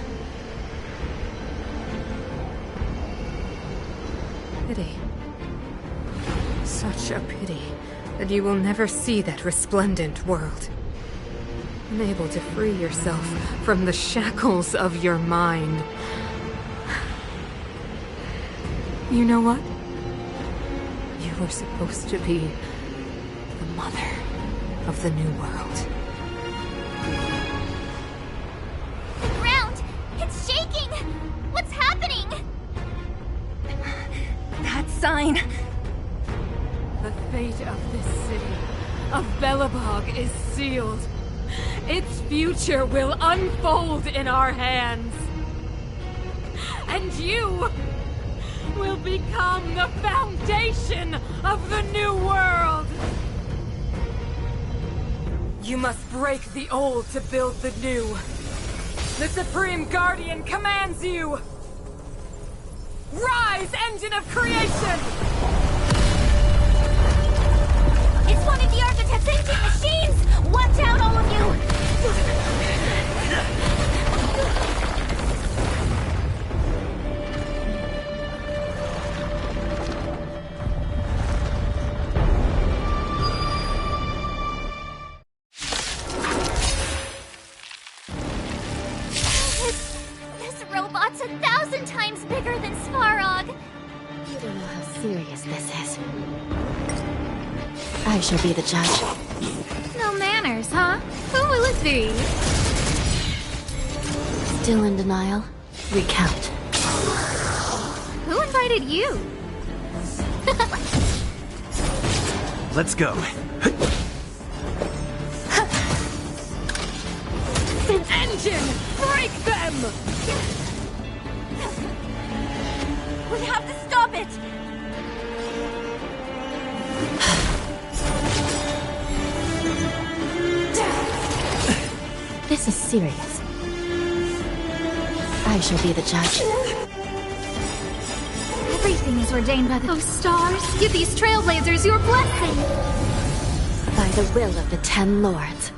Pity. Such a pity that you will never see that resplendent world. Unable to free yourself from the shackles of your mind. You know what? You were supposed to be the mother of the new world. The ground! It's shaking! What's happening? That sign! The fate of this city, of Belobog, is sealed. Its future will unfold in our hands. And you will become the foundation of the new world. You must break the old to build the new. The Supreme Guardian commands you! Rise, engine of creation! It's one of the Architect's ancient machines! Watch out, all of you! This robot's 1,000 times bigger than Svarog! You don't know how serious this is. I shall be the judge. No manners, huh? Who will it be? Still in denial? Recount. Who invited you? Let's go. Engine! Break them! We have to stop it! This is serious. I shall be the judge. Everything is ordained by the... Oh, stars, give these trailblazers your blessing! By the will of the 10 Lords.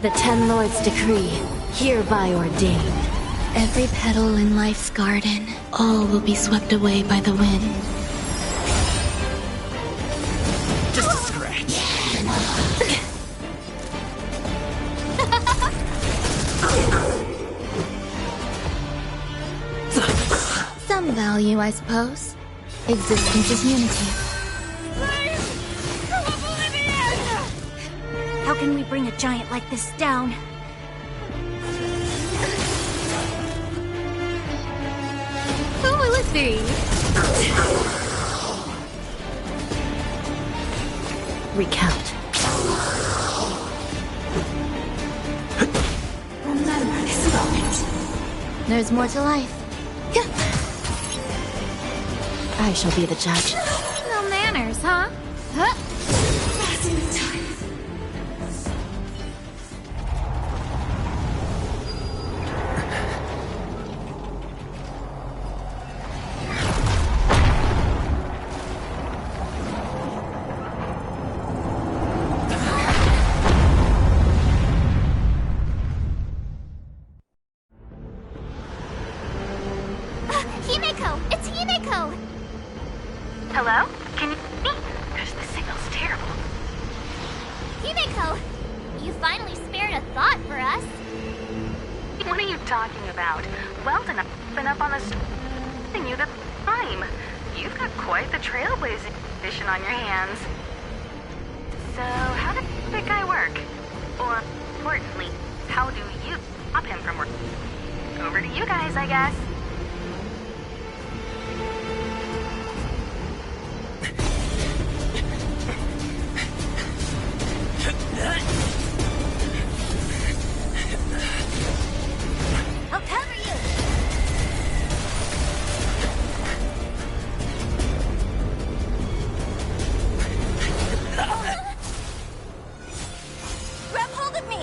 The 10 Lords' decree, hereby ordained. Every petal in life's garden, all will be swept away by the wind. Just a scratch. Some value, I suppose. Existence is unity. How can we bring a giant like this down? Who will it be? Recount. Remember this moment. There's more to life. I shall be the judge. No manners, huh? Huh? Passing the time. Himeko! It's Himeko! Hello? Can you hear me? Because the signal's terrible. Himeko! You finally spared a thought for us. What are you talking about? Well done, been up on the and you the time. You've got quite the trailblazing mission on your hands. So, how did the guy work? Or, importantly, how do you stop him from working? Over to you guys, I guess. I'll cover you! Grab hold of me!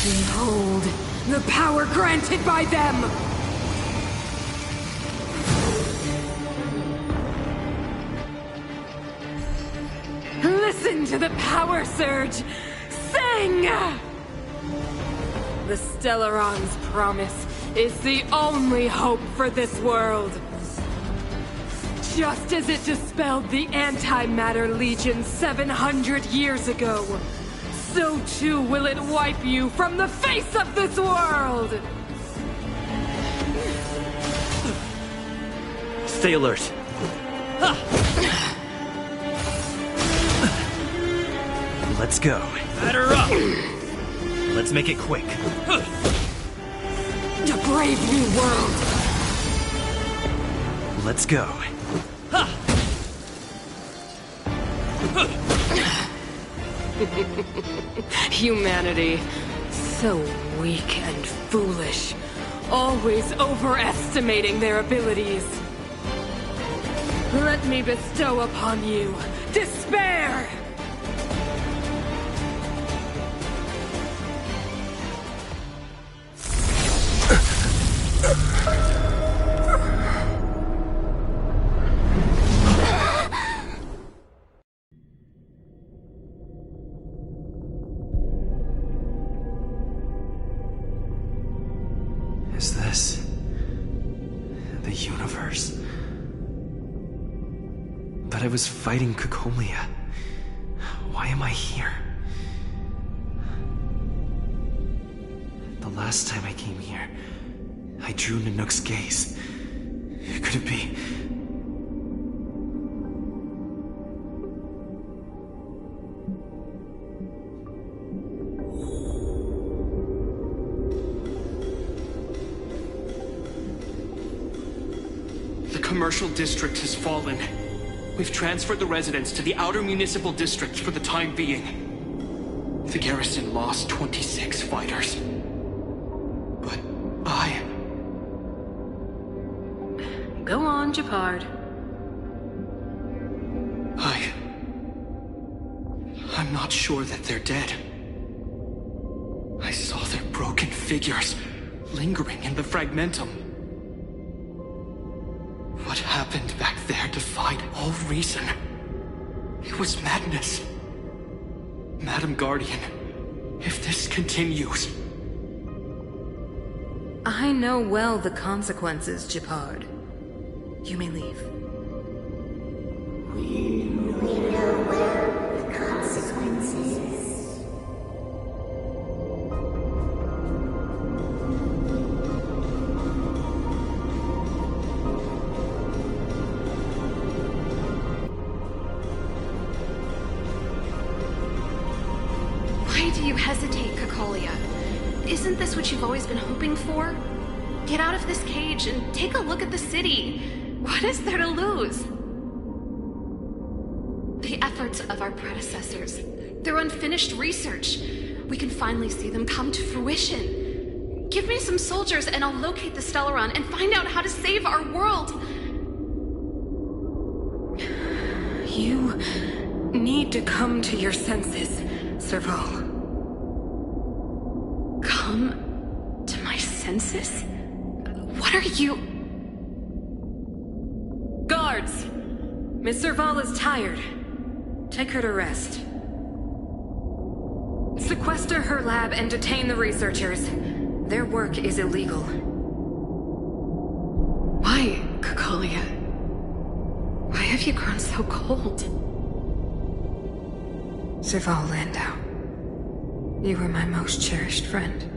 Behold, the power granted by them! Listen to the power surge! Sing! The Stellaron's promise is the only hope for this world. Just as it dispelled the Antimatter Legion 700 years ago, so too will it wipe you from the face of this world! Stay alert. Let's go. Batter up! Let's make it quick. A brave new world! Let's go. Humanity, so weak and foolish, always overestimating their abilities. Let me bestow upon you despair! Is this the universe? But I was fighting Kukolia. Why am I here? The last time I came here, I drew Nanook's gaze. Could it be? The commercial district has fallen. We've transferred the residents to the outer municipal districts for the time being. The garrison lost 26 fighters. But Go on, Japard. I'm not sure that they're dead. I saw their broken figures lingering in the fragmentum. What happened back there defied all reason. It was madness. Madam Guardian, if this continues... I know well the consequences, Japard. You may leave. We know well the consequences. Why do you hesitate, Cacolia? Isn't this what you've always been hoping for? Get out of this cage and take a look at the city. What is there to lose? The efforts of our predecessors, their unfinished research. We can finally see them come to fruition. Give me some soldiers and I'll locate the Stellaron and find out how to save our world. You need to come to your senses, Serval. Come to my senses? What are you... Guards! Miss Serval is tired. Take her to rest. Sequester her lab and detain the researchers. Their work is illegal. Why, Cacolia? Why have you grown so cold? Serval Landau. You were my most cherished friend.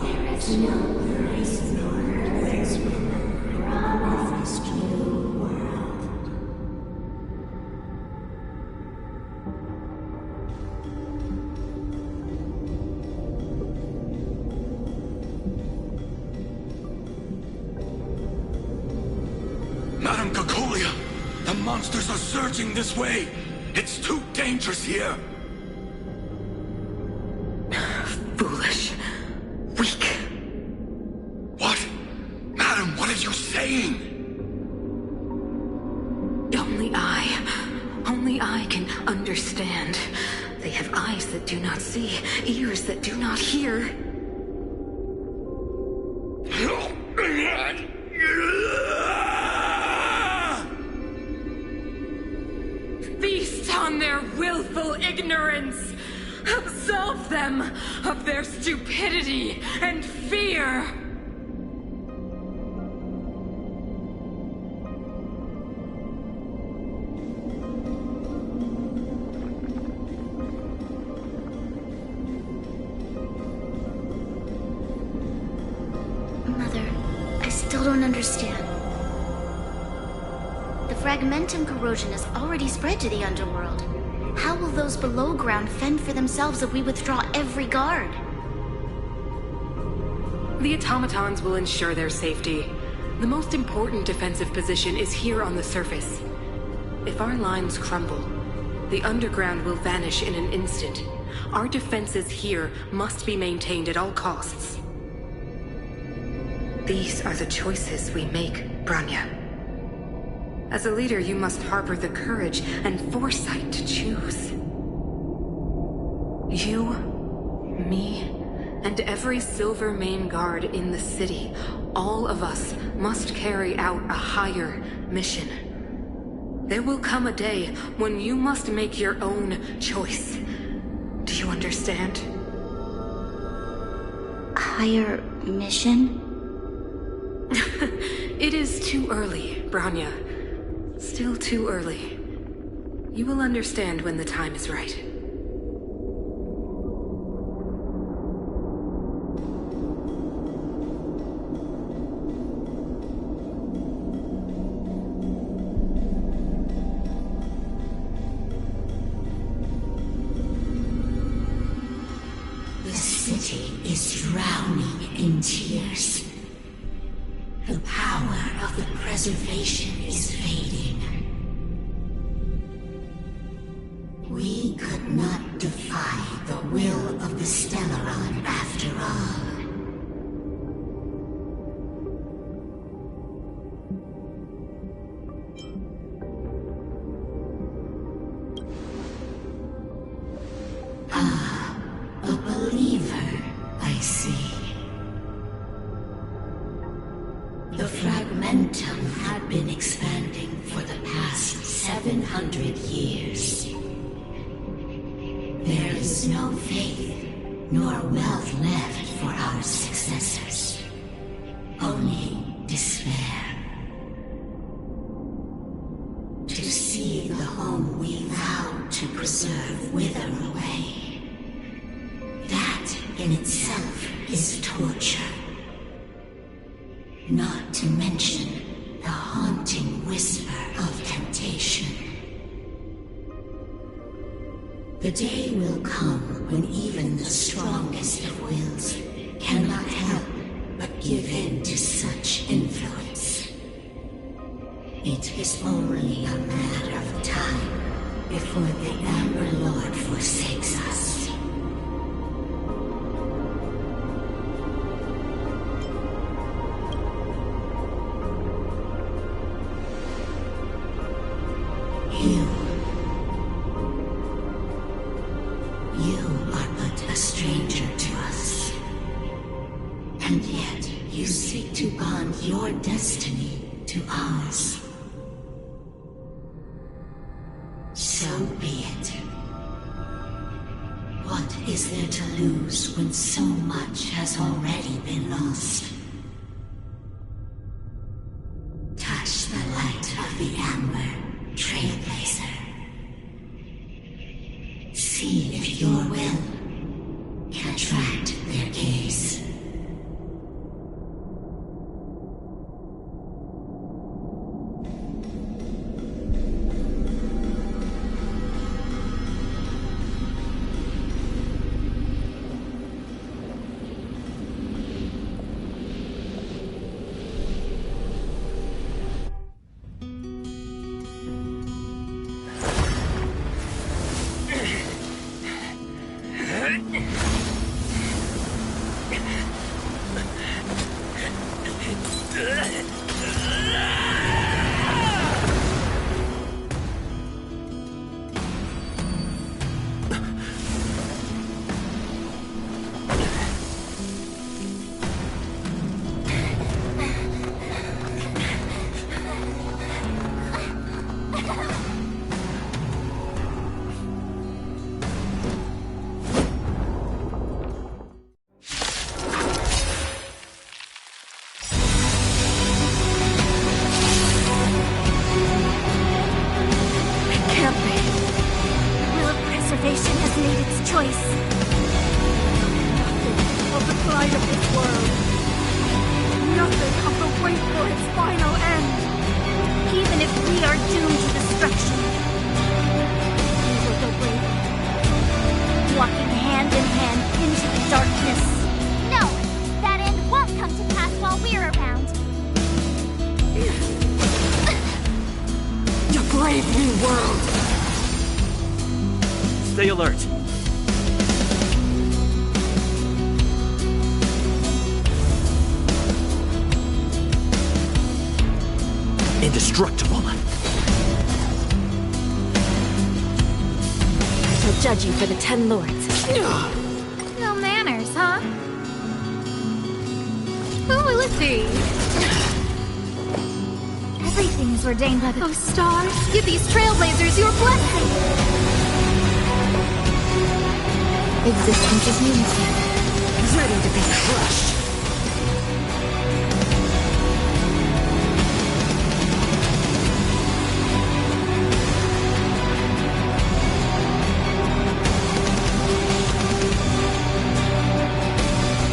There is no reason or reason promised to the world. Madam Cacolia, the monsters are surging this way. It's too dangerous here. Foolish. Weak. What? Madam, what are you saying? Only I can understand. They have eyes that do not see, ears that do not hear. Feast on their willful ignorance! Absolve them of their stupidity and fear! Mother, I still don't understand. The fragmentum corrosion has already spread to the underworld. How will those below ground fend for themselves if we withdraw every guard? The automatons will ensure their safety. The most important defensive position is here on the surface. If our lines crumble, the underground will vanish in an instant. Our defenses here must be maintained at all costs. These are the choices we make, Branya. As a leader, you must harbor the courage and foresight to choose. You, me, and every Silver Main Guard in the city, all of us must carry out a higher mission. There will come a day when you must make your own choice. Do you understand? Higher mission? It is too early, Branya. Still too early. You will understand when the time is right. The city is drowning in tears. The power of the preservation is fading. We could not defy 700 years. There is no faith nor wealth left for our successors. Only despair. To see the home we vowed to preserve wither away. That in itself is torture. Not to mention the haunting whisper of temptation. The day will come when even the strongest of wills cannot help but give in to such influence. It is only a matter of time before the Amber Lord forsakes us. You are but a stranger to us. And yet you seek to bond your destiny to ours. So be it. What is there to lose when so much has already been lost? Touch the light of the Amber, Trailblazer. See if your will can attract their gaze. Stay alert. Indestructible. I shall judge you for the 10 lords. No manners, huh? Who will it be? Everything is ordained by the... Oh, stars, give these trailblazers your blessing! Existence is unity. Ready to be crushed.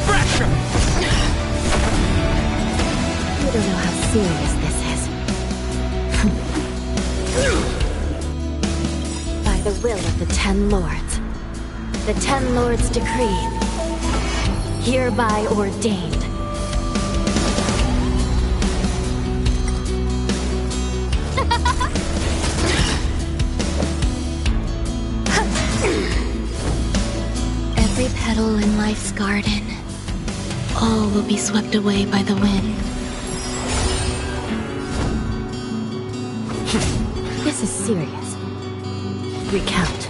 Fracture! You don't know how serious this is. By the will of the 10 lords. The 10 lords decree, hereby ordained. Every petal in life's garden, all will be swept away by the wind. This is serious. Recount.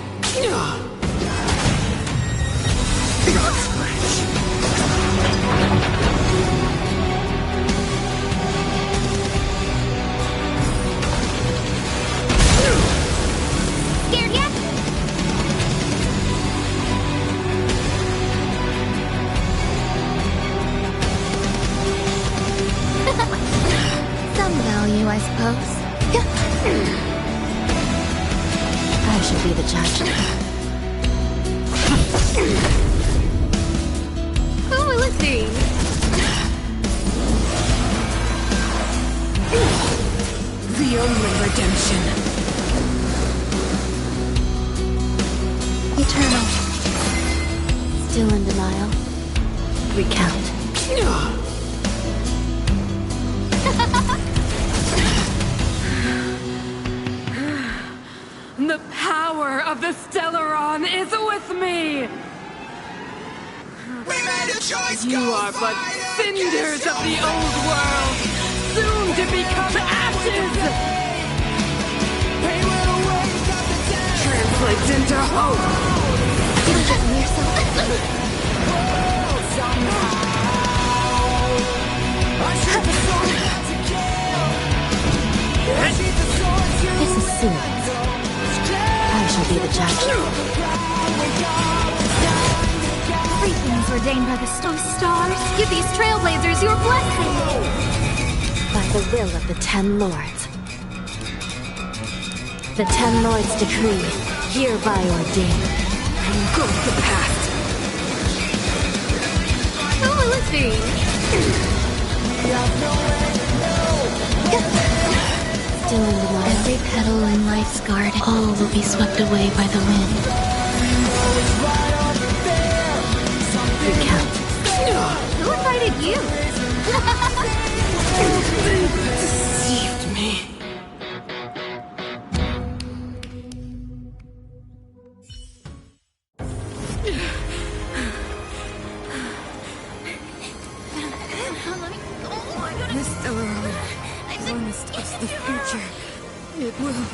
I shall be the judge. Who will it be? The only redemption. Eternal. Still in denial. Recount. The power of the Stellaron is with me! You are but cinders of the old world, soon to become ashes! Translates into hope! Don't get on yourself. This is serious. I shall be the judge. Everything's ordained by the stars. Give these trailblazers your blessing. By the will of the 10 Lords. The 10 Lords decree, hereby ordained. I'm going to pass. Who will it be? Still in denial. Every petal in life's garden, all will be swept away by the wind. Recount. Who invited you? Deceived me. This Stellaron promised us the future. It will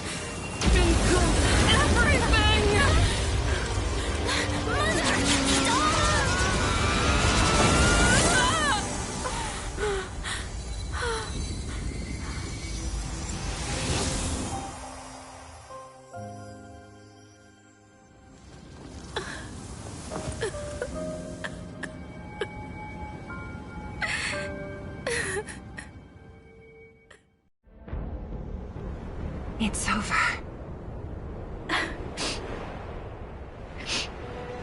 include everything! It's over.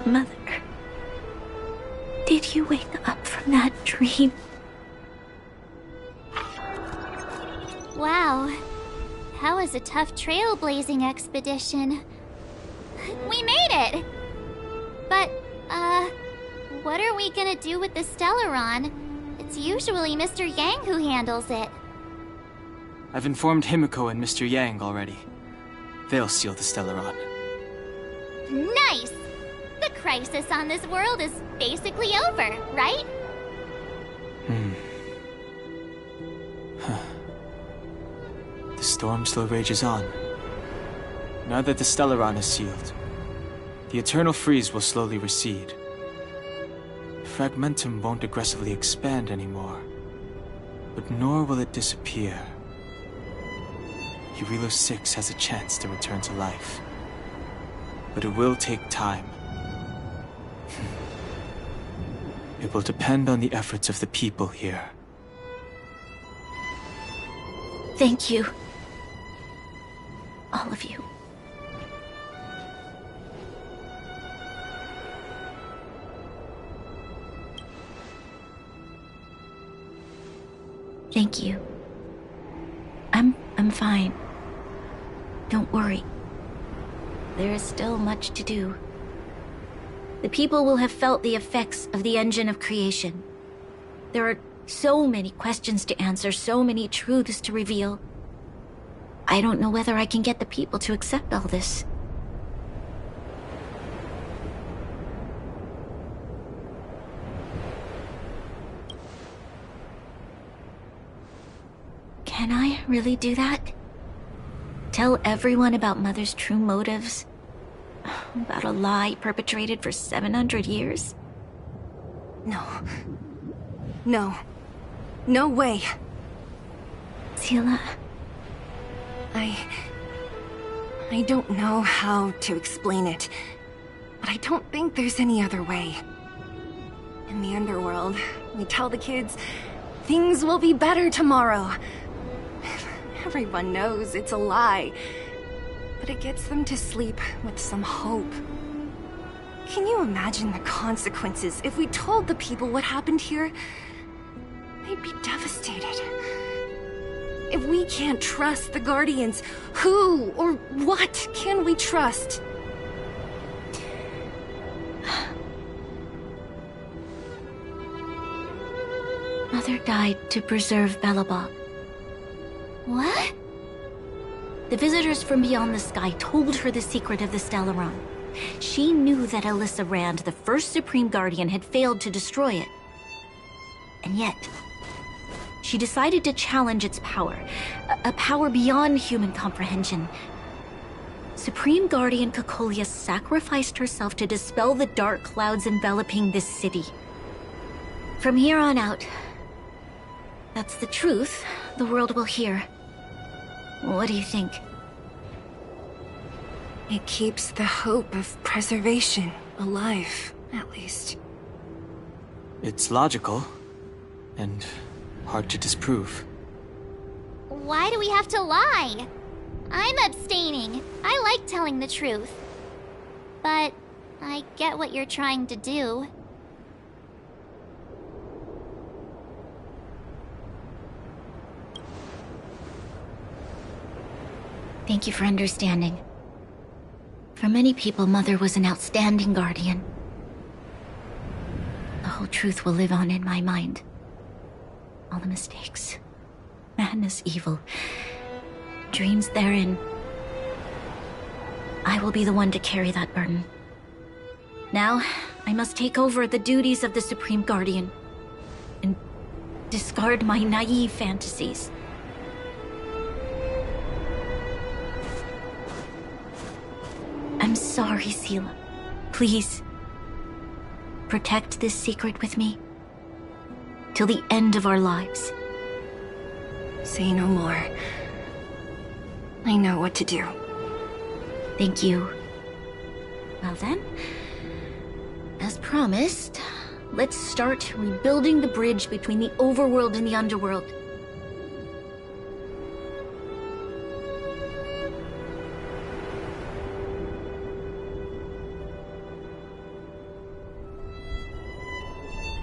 Mother, did you wake up from that dream? Wow. That was a tough trailblazing expedition. We made it! But, what are we gonna do with the Stellaron? It's usually Mr. Yang who handles it. I've informed Himiko and Mr. Yang already. They'll seal the Stellaron. Nice! The crisis on this world is basically over, right? The storm still rages on. Now that the Stellaron is sealed, the eternal freeze will slowly recede. Fragmentum won't aggressively expand anymore, but nor will it disappear. Jarilo 6 has a chance to return to life. But it will take time. It will depend on the efforts of the people here. Thank you. All of you. Thank you. I'm fine. Don't worry. There is still much to do. The people will have felt the effects of the engine of creation. There are so many questions to answer, so many truths to reveal. I don't know whether I can get the people to accept all this. Can I really do that? Tell everyone about Mother's true motives? About a lie perpetrated for 700 years? No. No. No way. Sila. I don't know how to explain it, but I don't think there's any other way. In the underworld, we tell the kids, things will be better tomorrow. Everyone knows it's a lie. But it gets them to sleep with some hope. Can you imagine the consequences if we told the people what happened here? They'd be devastated. If we can't trust the Guardians, who or what can we trust? Mother died to preserve Belobog. What? The visitors from beyond the sky told her the secret of the Stellaron. She knew that Alyssa Rand, the first Supreme Guardian, had failed to destroy it. And yet, she decided to challenge its power, a power beyond human comprehension. Supreme Guardian Cocolia sacrificed herself to dispel the dark clouds enveloping this city. From here on out, that's the truth the world will hear. What do you think? It keeps the hope of preservation alive, at least. It's logical, and hard to disprove. Why do we have to lie? I'm abstaining. I like telling the truth. But I get what you're trying to do. Thank you for understanding. For many people, Mother was an outstanding guardian. The whole truth will live on in my mind. All the mistakes, madness, evil, dreams therein. I will be the one to carry that burden. Now, I must take over the duties of the Supreme Guardian and discard my naive fantasies. I'm sorry, Seela. Please, protect this secret with me till the end of our lives. Say no more. I know what to do. Thank you. Well then, as promised, let's start rebuilding the bridge between the overworld and the underworld.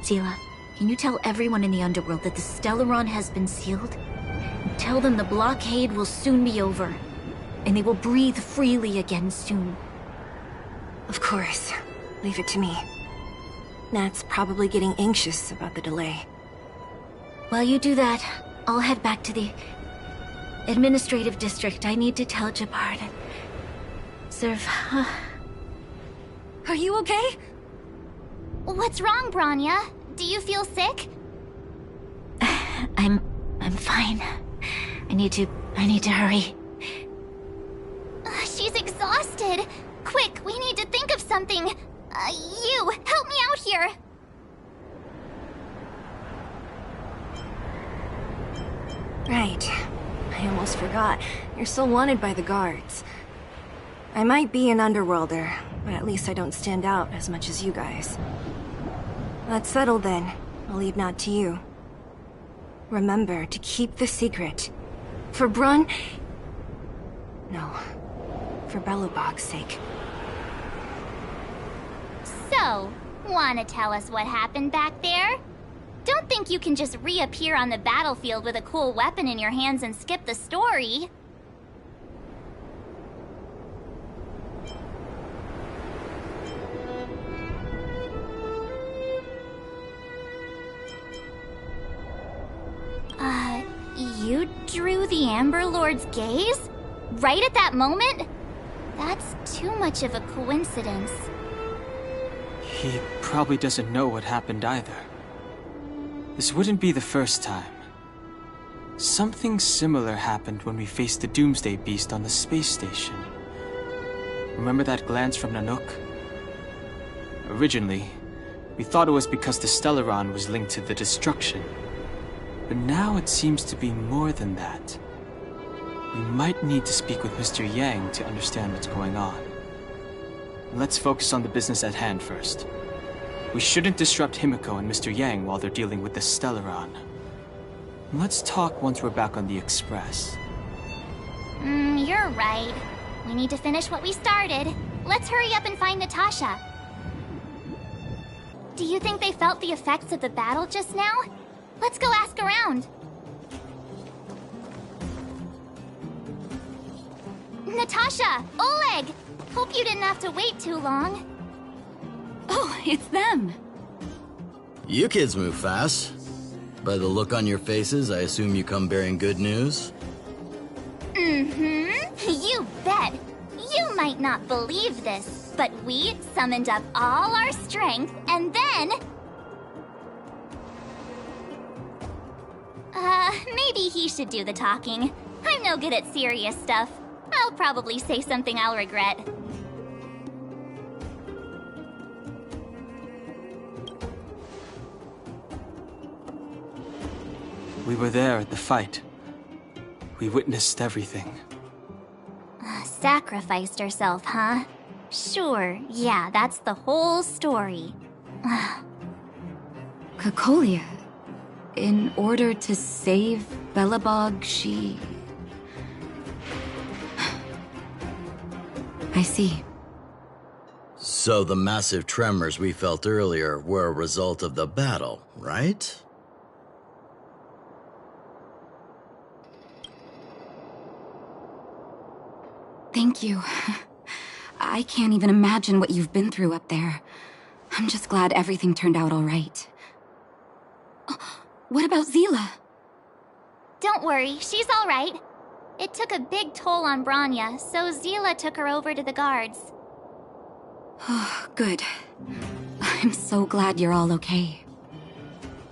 Seela, can you tell everyone in the underworld that the Stellaron has been sealed? And tell them the blockade will soon be over, and they will breathe freely again soon. Of course. Leave it to me. Nat's probably getting anxious about the delay. While you do that, I'll head back to the administrative district. I need to tell Jabard and serve. Are you okay? What's wrong, Branya? Do you feel sick? I'm fine. I need to hurry. She's exhausted. Quick, we need to think of something. You, help me out here. Right. I almost forgot. You're still wanted by the guards. I might be an underworlder, but at least I don't stand out as much as you guys. That's settled then. I'll leave Nat to you. Remember to keep the secret. For Brun... No. For Belobog's sake. So, wanna tell us what happened back there? Don't think you can just reappear on the battlefield with a cool weapon in your hands and skip the story. You drew the Amber Lord's gaze? Right at that moment? That's too much of a coincidence. He probably doesn't know what happened either. This wouldn't be the first time. Something similar happened when we faced the Doomsday Beast on the space station. Remember that glance from Nanook? Originally, we thought it was because the Stellaron was linked to the destruction. But now it seems to be more than that. We might need to speak with Mr. Yang to understand what's going on. Let's focus on the business at hand first. We shouldn't disrupt Himiko and Mr. Yang while they're dealing with the Stellaron. Let's talk once we're back on the Express. You're right. We need to finish what we started. Let's hurry up and find Natasha. Do you think they felt the effects of the battle just now? Let's go ask around. Natasha! Oleg! Hope you didn't have to wait too long. Oh, it's them. You kids move fast. By the look on your faces, I assume you come bearing good news? You bet. You might not believe this, but we summoned up all our strength and then... maybe he should do the talking. I'm no good at serious stuff. I'll probably say something I'll regret. We were there at the fight. We witnessed everything. Sacrificed herself, huh? Sure, yeah, that's the whole story. Cocolia. In order to save Belobog, she... I see. So the massive tremors we felt earlier were a result of the battle, right? Thank you. I can't even imagine what you've been through up there. I'm just glad everything turned out all right. What about Zila? Don't worry, she's all right. It took a big toll on Branya, so Zila took her over to the guards. Oh, good. I'm so glad you're all okay.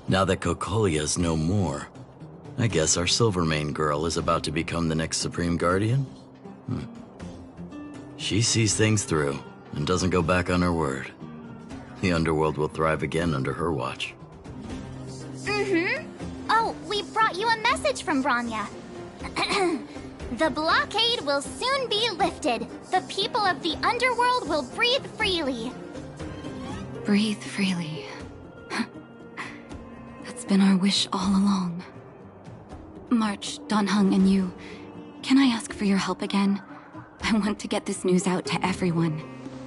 Now that Cocolia's no more, I guess our Silvermane girl is about to become the next Supreme Guardian? She sees things through and doesn't go back on her word. The underworld will thrive again under her watch. Oh, we brought you a message from Branya. The blockade will soon be lifted. The people of the underworld will breathe freely. Breathe freely. That's been our wish all along. March, Donhung, and you, can I ask for your help again? I want to get this news out to everyone.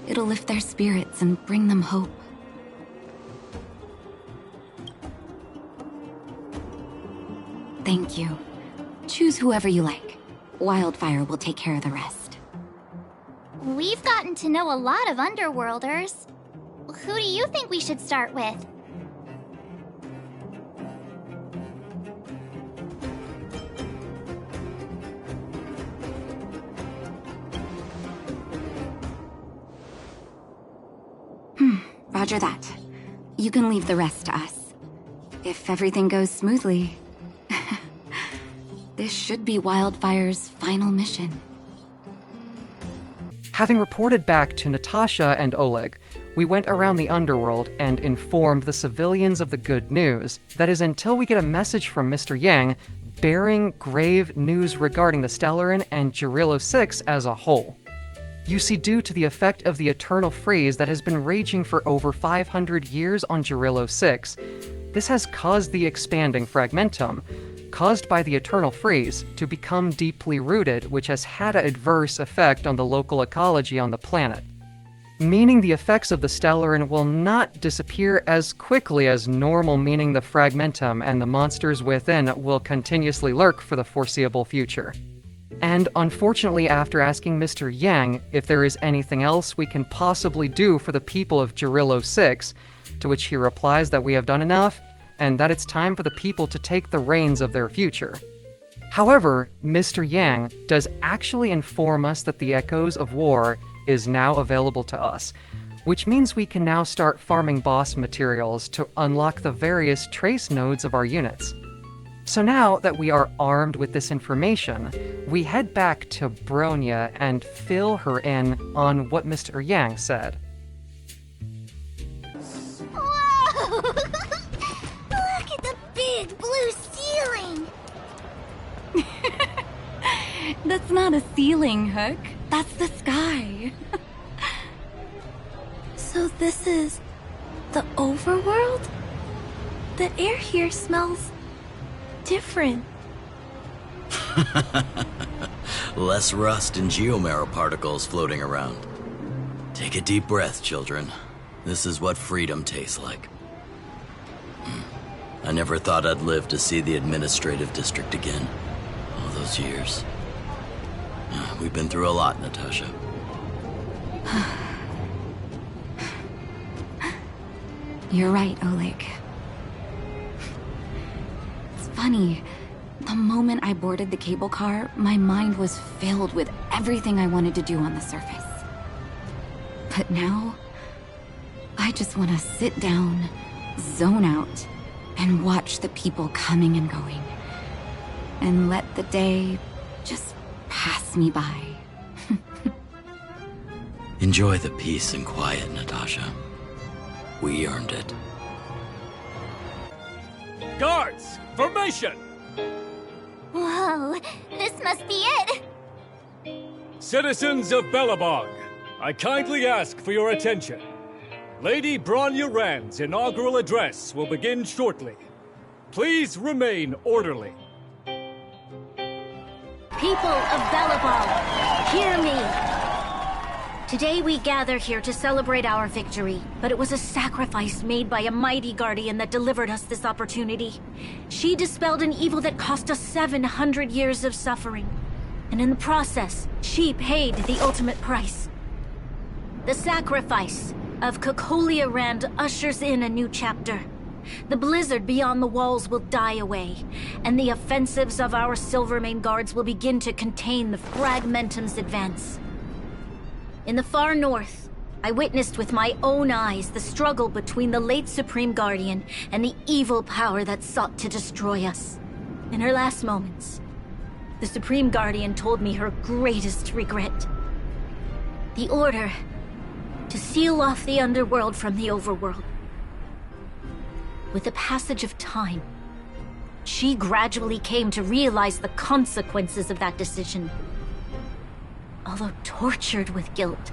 It'll lift their spirits and bring them hope. Thank you. Choose whoever you like. Wildfire will take care of the rest. We've gotten to know a lot of Underworlders. Who do you think we should start with? Roger that. You can leave the rest to us. If everything goes smoothly, this should be Wildfire's final mission. Having reported back to Natasha and Oleg, we went around the underworld and informed the civilians of the good news. That is, until we get a message from Mr. Yang bearing grave news regarding the Stellarin and Jarilo 6 as a whole. You see, due to the effect of the eternal freeze that has been raging for over 500 years on Jarilo 6, this has caused the expanding fragmentum, caused by the eternal freeze, to become deeply rooted, which has had an adverse effect on the local ecology on the planet. Meaning the effects of the Stellarin will not disappear as quickly as normal, meaning the fragmentum and the monsters within will continuously lurk for the foreseeable future. And unfortunately, after asking Mr. Yang if there is anything else we can possibly do for the people of Jarilo 6, to which he replies that we have done enough, and that it's time for the people to take the reins of their future. However, Mr. Yang does actually inform us that the Echoes of War is now available to us, which means we can now start farming boss materials to unlock the various trace nodes of our units. So now that we are armed with this information, we head back to Bronya and fill her in on what Mr. Yang said. Whoa! Look at the big blue ceiling! That's not a ceiling, Hook. That's the sky. So this is the overworld? The air here smells different. Less rust and geomarrow particles floating around. Take a deep breath, children. This is what freedom tastes like. I never thought I'd live to see the administrative district again. All those years. We've been through a lot, Natasha. You're right, Oleg. It's funny. The moment I boarded the cable car, my mind was filled with everything I wanted to do on the surface. But now, I just want to sit down, zone out, and watch the people coming and going. And let the day just pass me by. Enjoy the peace and quiet, Natasha. We earned it. Guards! Formation! Whoa, this must be it! Citizens of Belobog, I kindly ask for your attention. Lady Bronya Rand's inaugural address will begin shortly. Please remain orderly. People of Belobog, hear me! Today we gather here to celebrate our victory, but it was a sacrifice made by a mighty guardian that delivered us this opportunity. She dispelled an evil that cost us 700 years of suffering. And in the process, she paid the ultimate price. The sacrifice of Cocolia Rand ushers in a new chapter. The blizzard beyond the walls will die away, and the offensives of our Silvermane guards will begin to contain the Fragmentum's advance. In the far north, I witnessed with my own eyes the struggle between the late Supreme Guardian and the evil power that sought to destroy us. In her last moments, the Supreme Guardian told me her greatest regret. The order to seal off the underworld from the overworld. With the passage of time, she gradually came to realize the consequences of that decision. Although tortured with guilt,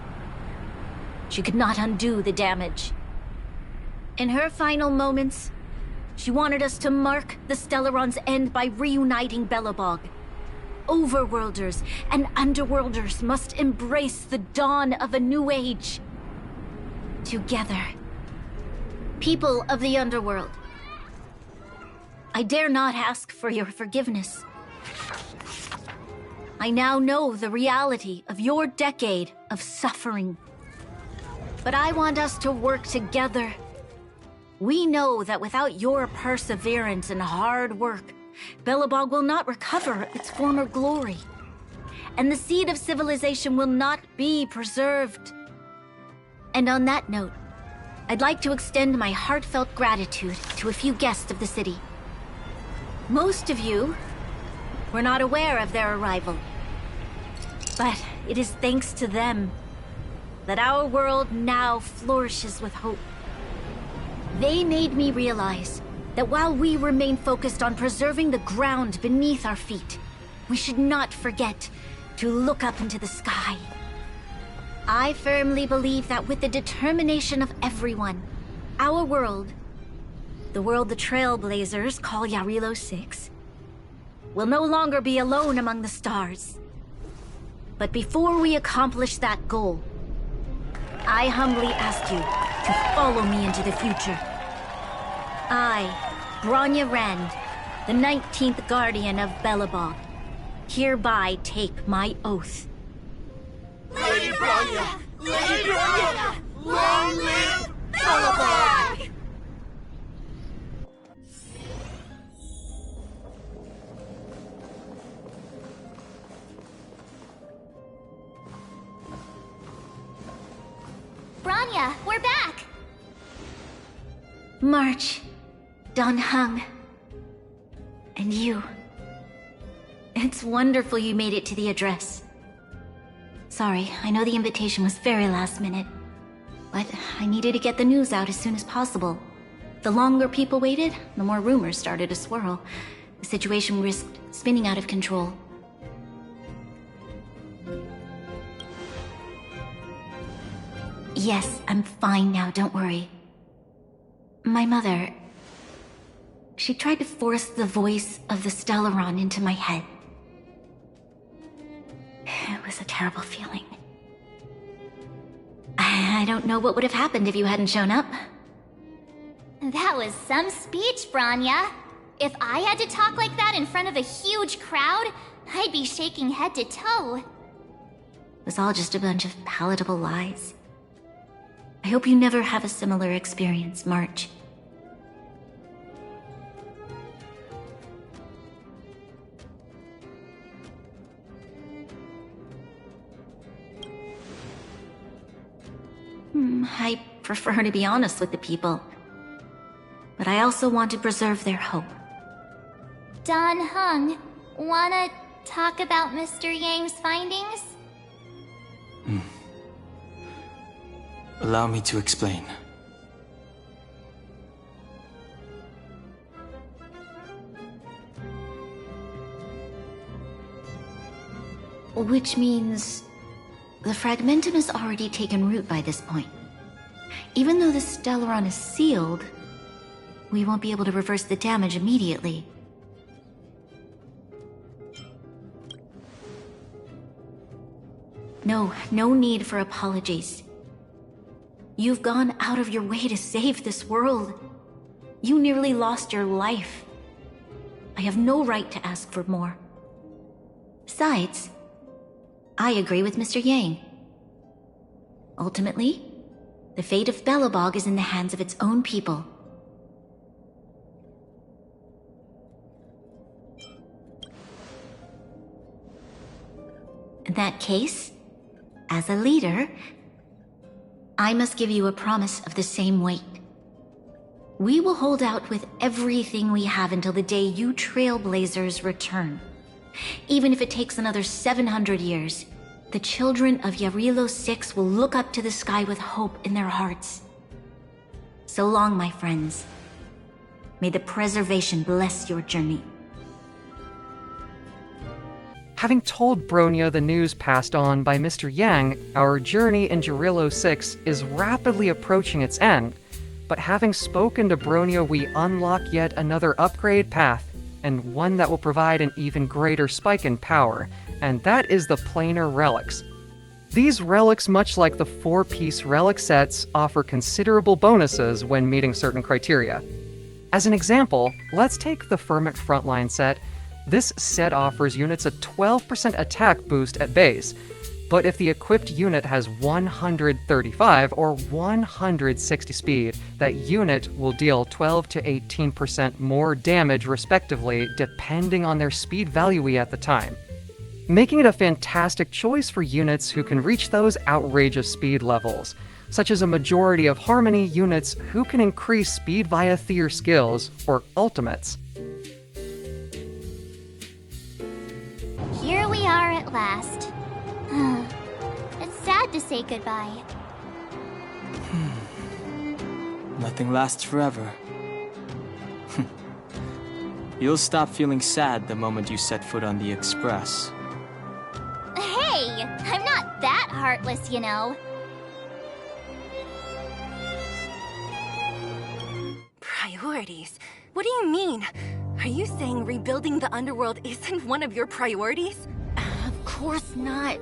she could not undo the damage. In her final moments, she wanted us to mark the Stellaron's end by reuniting Belobog. Overworlders and Underworlders must embrace the dawn of a new age. Together. People of the Underworld, I dare not ask for your forgiveness. I now know the reality of your decade of suffering. But I want us to work together. We know that without your perseverance and hard work, Belobog will not recover its former glory. And the seed of civilization will not be preserved. And on that note, I'd like to extend my heartfelt gratitude to a few guests of the city. Most of you were not aware of their arrival. But it is thanks to them that our world now flourishes with hope. They made me realize that while we remain focused on preserving the ground beneath our feet, we should not forget to look up into the sky. I firmly believe that with the determination of everyone, our world, the world the Trailblazers call Jarilo 6, will no longer be alone among the stars. But before we accomplish that goal, I humbly ask you to follow me into the future. I, Bronya Rand, the 19th Guardian of Belobog, hereby take my oath. Lady Bronya! Lady Bronya! Long live Belobog! Bronya, we're back! March, Dan Heng, and you. It's wonderful you made it to the address. Sorry, I know the invitation was very last minute, but I needed to get the news out as soon as possible. The longer people waited, the more rumors started to swirl. The situation risked spinning out of control. Yes, I'm fine now, don't worry. My mother... she tried to force the voice of the Stellaron into my head. a terrible feeling. I don't know what would have happened if you hadn't shown up. That was some speech, Branya. If I had to talk like that in front of a huge crowd, I'd be shaking head to toe. It was all just a bunch of palatable lies. I hope you never have a similar experience, March. I prefer to be honest with the people. But I also want to preserve their hope. Don Hung, wanna talk about Mr. Yang's findings? Allow me to explain. Which means the fragmentum has already taken root by this point. Even though the Stellaron is sealed, we won't be able to reverse the damage immediately. No need for apologies. You've gone out of your way to save this world. You nearly lost your life. I have no right to ask for more. Besides, I agree with Mr. Yang. Ultimately, the fate of Belobog is in the hands of its own people. In that case, as a leader, I must give you a promise of the same weight. We will hold out with everything we have until the day you Trailblazers return. Even if it takes another 700 years, the children of Jarilo 6 will look up to the sky with hope in their hearts. So long, my friends. May the preservation bless your journey. Having told Bronya the news passed on by Mr. Yang, our journey in Jarilo 6 is rapidly approaching its end. But having spoken to Bronya, we unlock yet another upgrade path, and one that will provide an even greater spike in power, and that is the planar relics. These relics, much like the 4-piece relic sets, offer considerable bonuses when meeting certain criteria. As an example, let's take the Ferment Frontline set. This set offers units a 12% attack boost at base, but if the equipped unit has 135 or 160 speed, that unit will deal 12 to 18% more damage respectively, depending on their speed value at the time, making it a fantastic choice for units who can reach those outrageous speed levels, such as a majority of Harmony units who can increase speed via Theer skills or ultimates. Here we are at last. It's sad to say goodbye. Nothing lasts forever. You'll stop feeling sad the moment you set foot on the Express. Hey! I'm not that heartless, you know. Priorities? What do you mean? Are you saying rebuilding the underworld isn't one of your priorities? Of course not.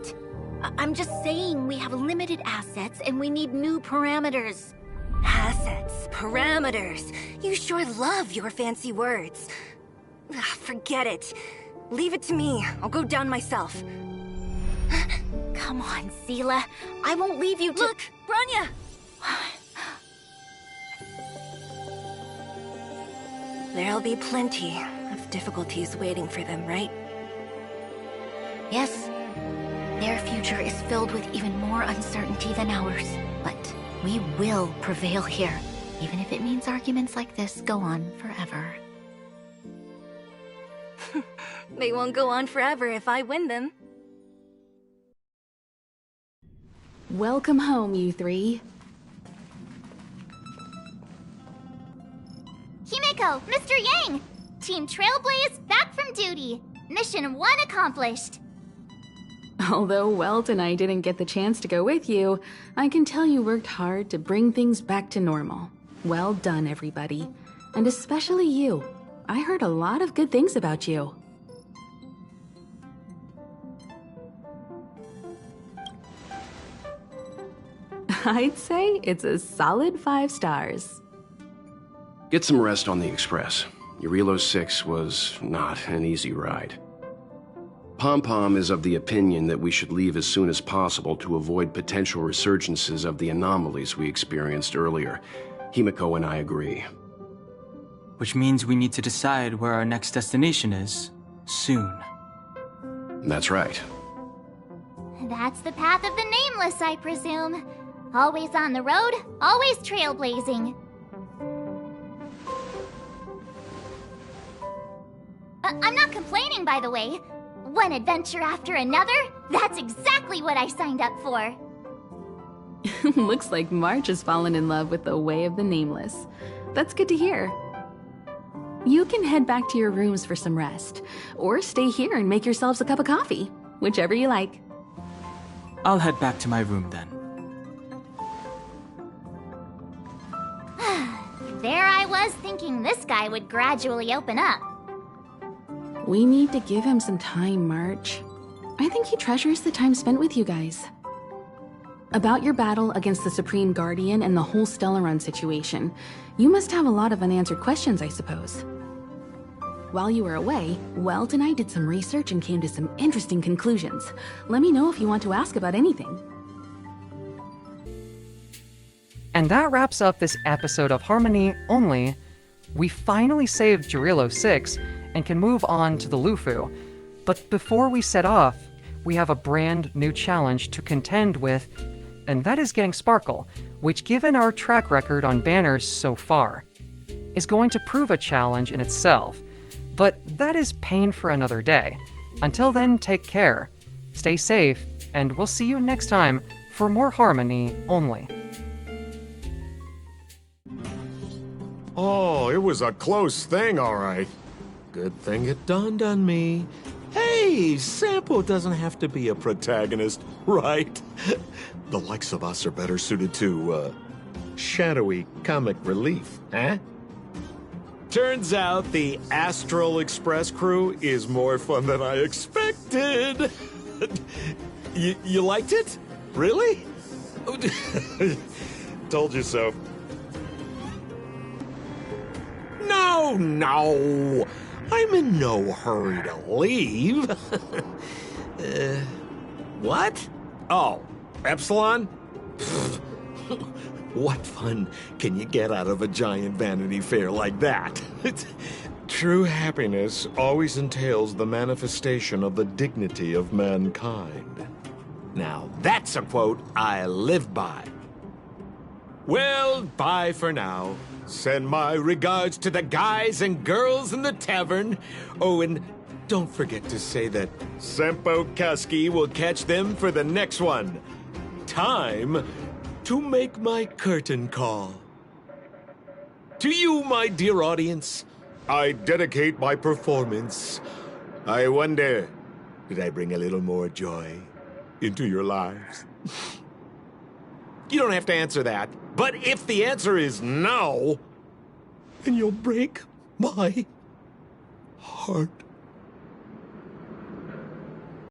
I'm just saying we have limited assets and we need new parameters. Assets, parameters. You sure love your fancy words. Forget it. Leave it to me. I'll go down myself. Come on, Seela. I won't leave you to— Look, Bronya! There'll be plenty of difficulties waiting for them, right? Yes. Their future is filled with even more uncertainty than ours. But we will prevail here, even if it means arguments like this go on forever. They won't go on forever if I win them. Welcome home, you three. Himeko, Mr. Yang! Team Trailblaze back from duty. Mission 1 accomplished. Although Welt and I didn't get the chance to go with you, I can tell you worked hard to bring things back to normal. Well done, everybody. And especially you. I heard a lot of good things about you. I'd say it's a solid 5 stars. Get some rest on the Express. Jarilo 6 was not an easy ride. Pom-Pom is of the opinion that we should leave as soon as possible to avoid potential resurgences of the anomalies we experienced earlier. Himiko and I agree. Which means we need to decide where our next destination is, soon. That's right. That's the path of the Nameless, I presume. Always on the road, always trailblazing. I'm not complaining, by the way. One adventure after another, that's exactly what I signed up for. Looks like March has fallen in love with the way of the Nameless. That's good to hear. You can head back to your rooms for some rest, or stay here and make yourselves a cup of coffee, whichever you like. I'll head back to my room then. There I was thinking this guy would gradually open up. We need to give him some time, March. I think he treasures the time spent with you guys. About your battle against the Supreme Guardian and the whole Stellaron situation, you must have a lot of unanswered questions, I suppose. While you were away, Welt and I did some research and came to some interesting conclusions. Let me know if you want to ask about anything. And that wraps up this episode of Harmony Only. We finally saved Jarilo 6 and can move on to the Lufu. But before we set off, we have a brand new challenge to contend with, and that is getting Sparkle, which, given our track record on banners so far, is going to prove a challenge in itself. But that is pain for another day. Until then, take care, stay safe, and we'll see you next time for more Harmony Only. Oh, it was a close thing, all right. Good thing it dawned on me. Hey, Sampo doesn't have to be a protagonist, right? The likes of us are better suited to, shadowy comic relief, huh? Turns out the Astral Express crew is more fun than I expected. You liked it? Really? Told you so. No! I'm in no hurry to leave. What? Oh, Epsilon? What fun can you get out of a giant Vanity Fair like that? True happiness always entails the manifestation of the dignity of mankind. Now, that's a quote I live by. Well, bye for now. Send my regards to the guys and girls in the tavern. Oh, and don't forget to say that Sempo Kasky will catch them for the next one. Time to make my curtain call. To you, my dear audience, I dedicate my performance. I wonder, did I bring a little more joy into your lives? You don't have to answer that. But if the answer is no, then you'll break my heart.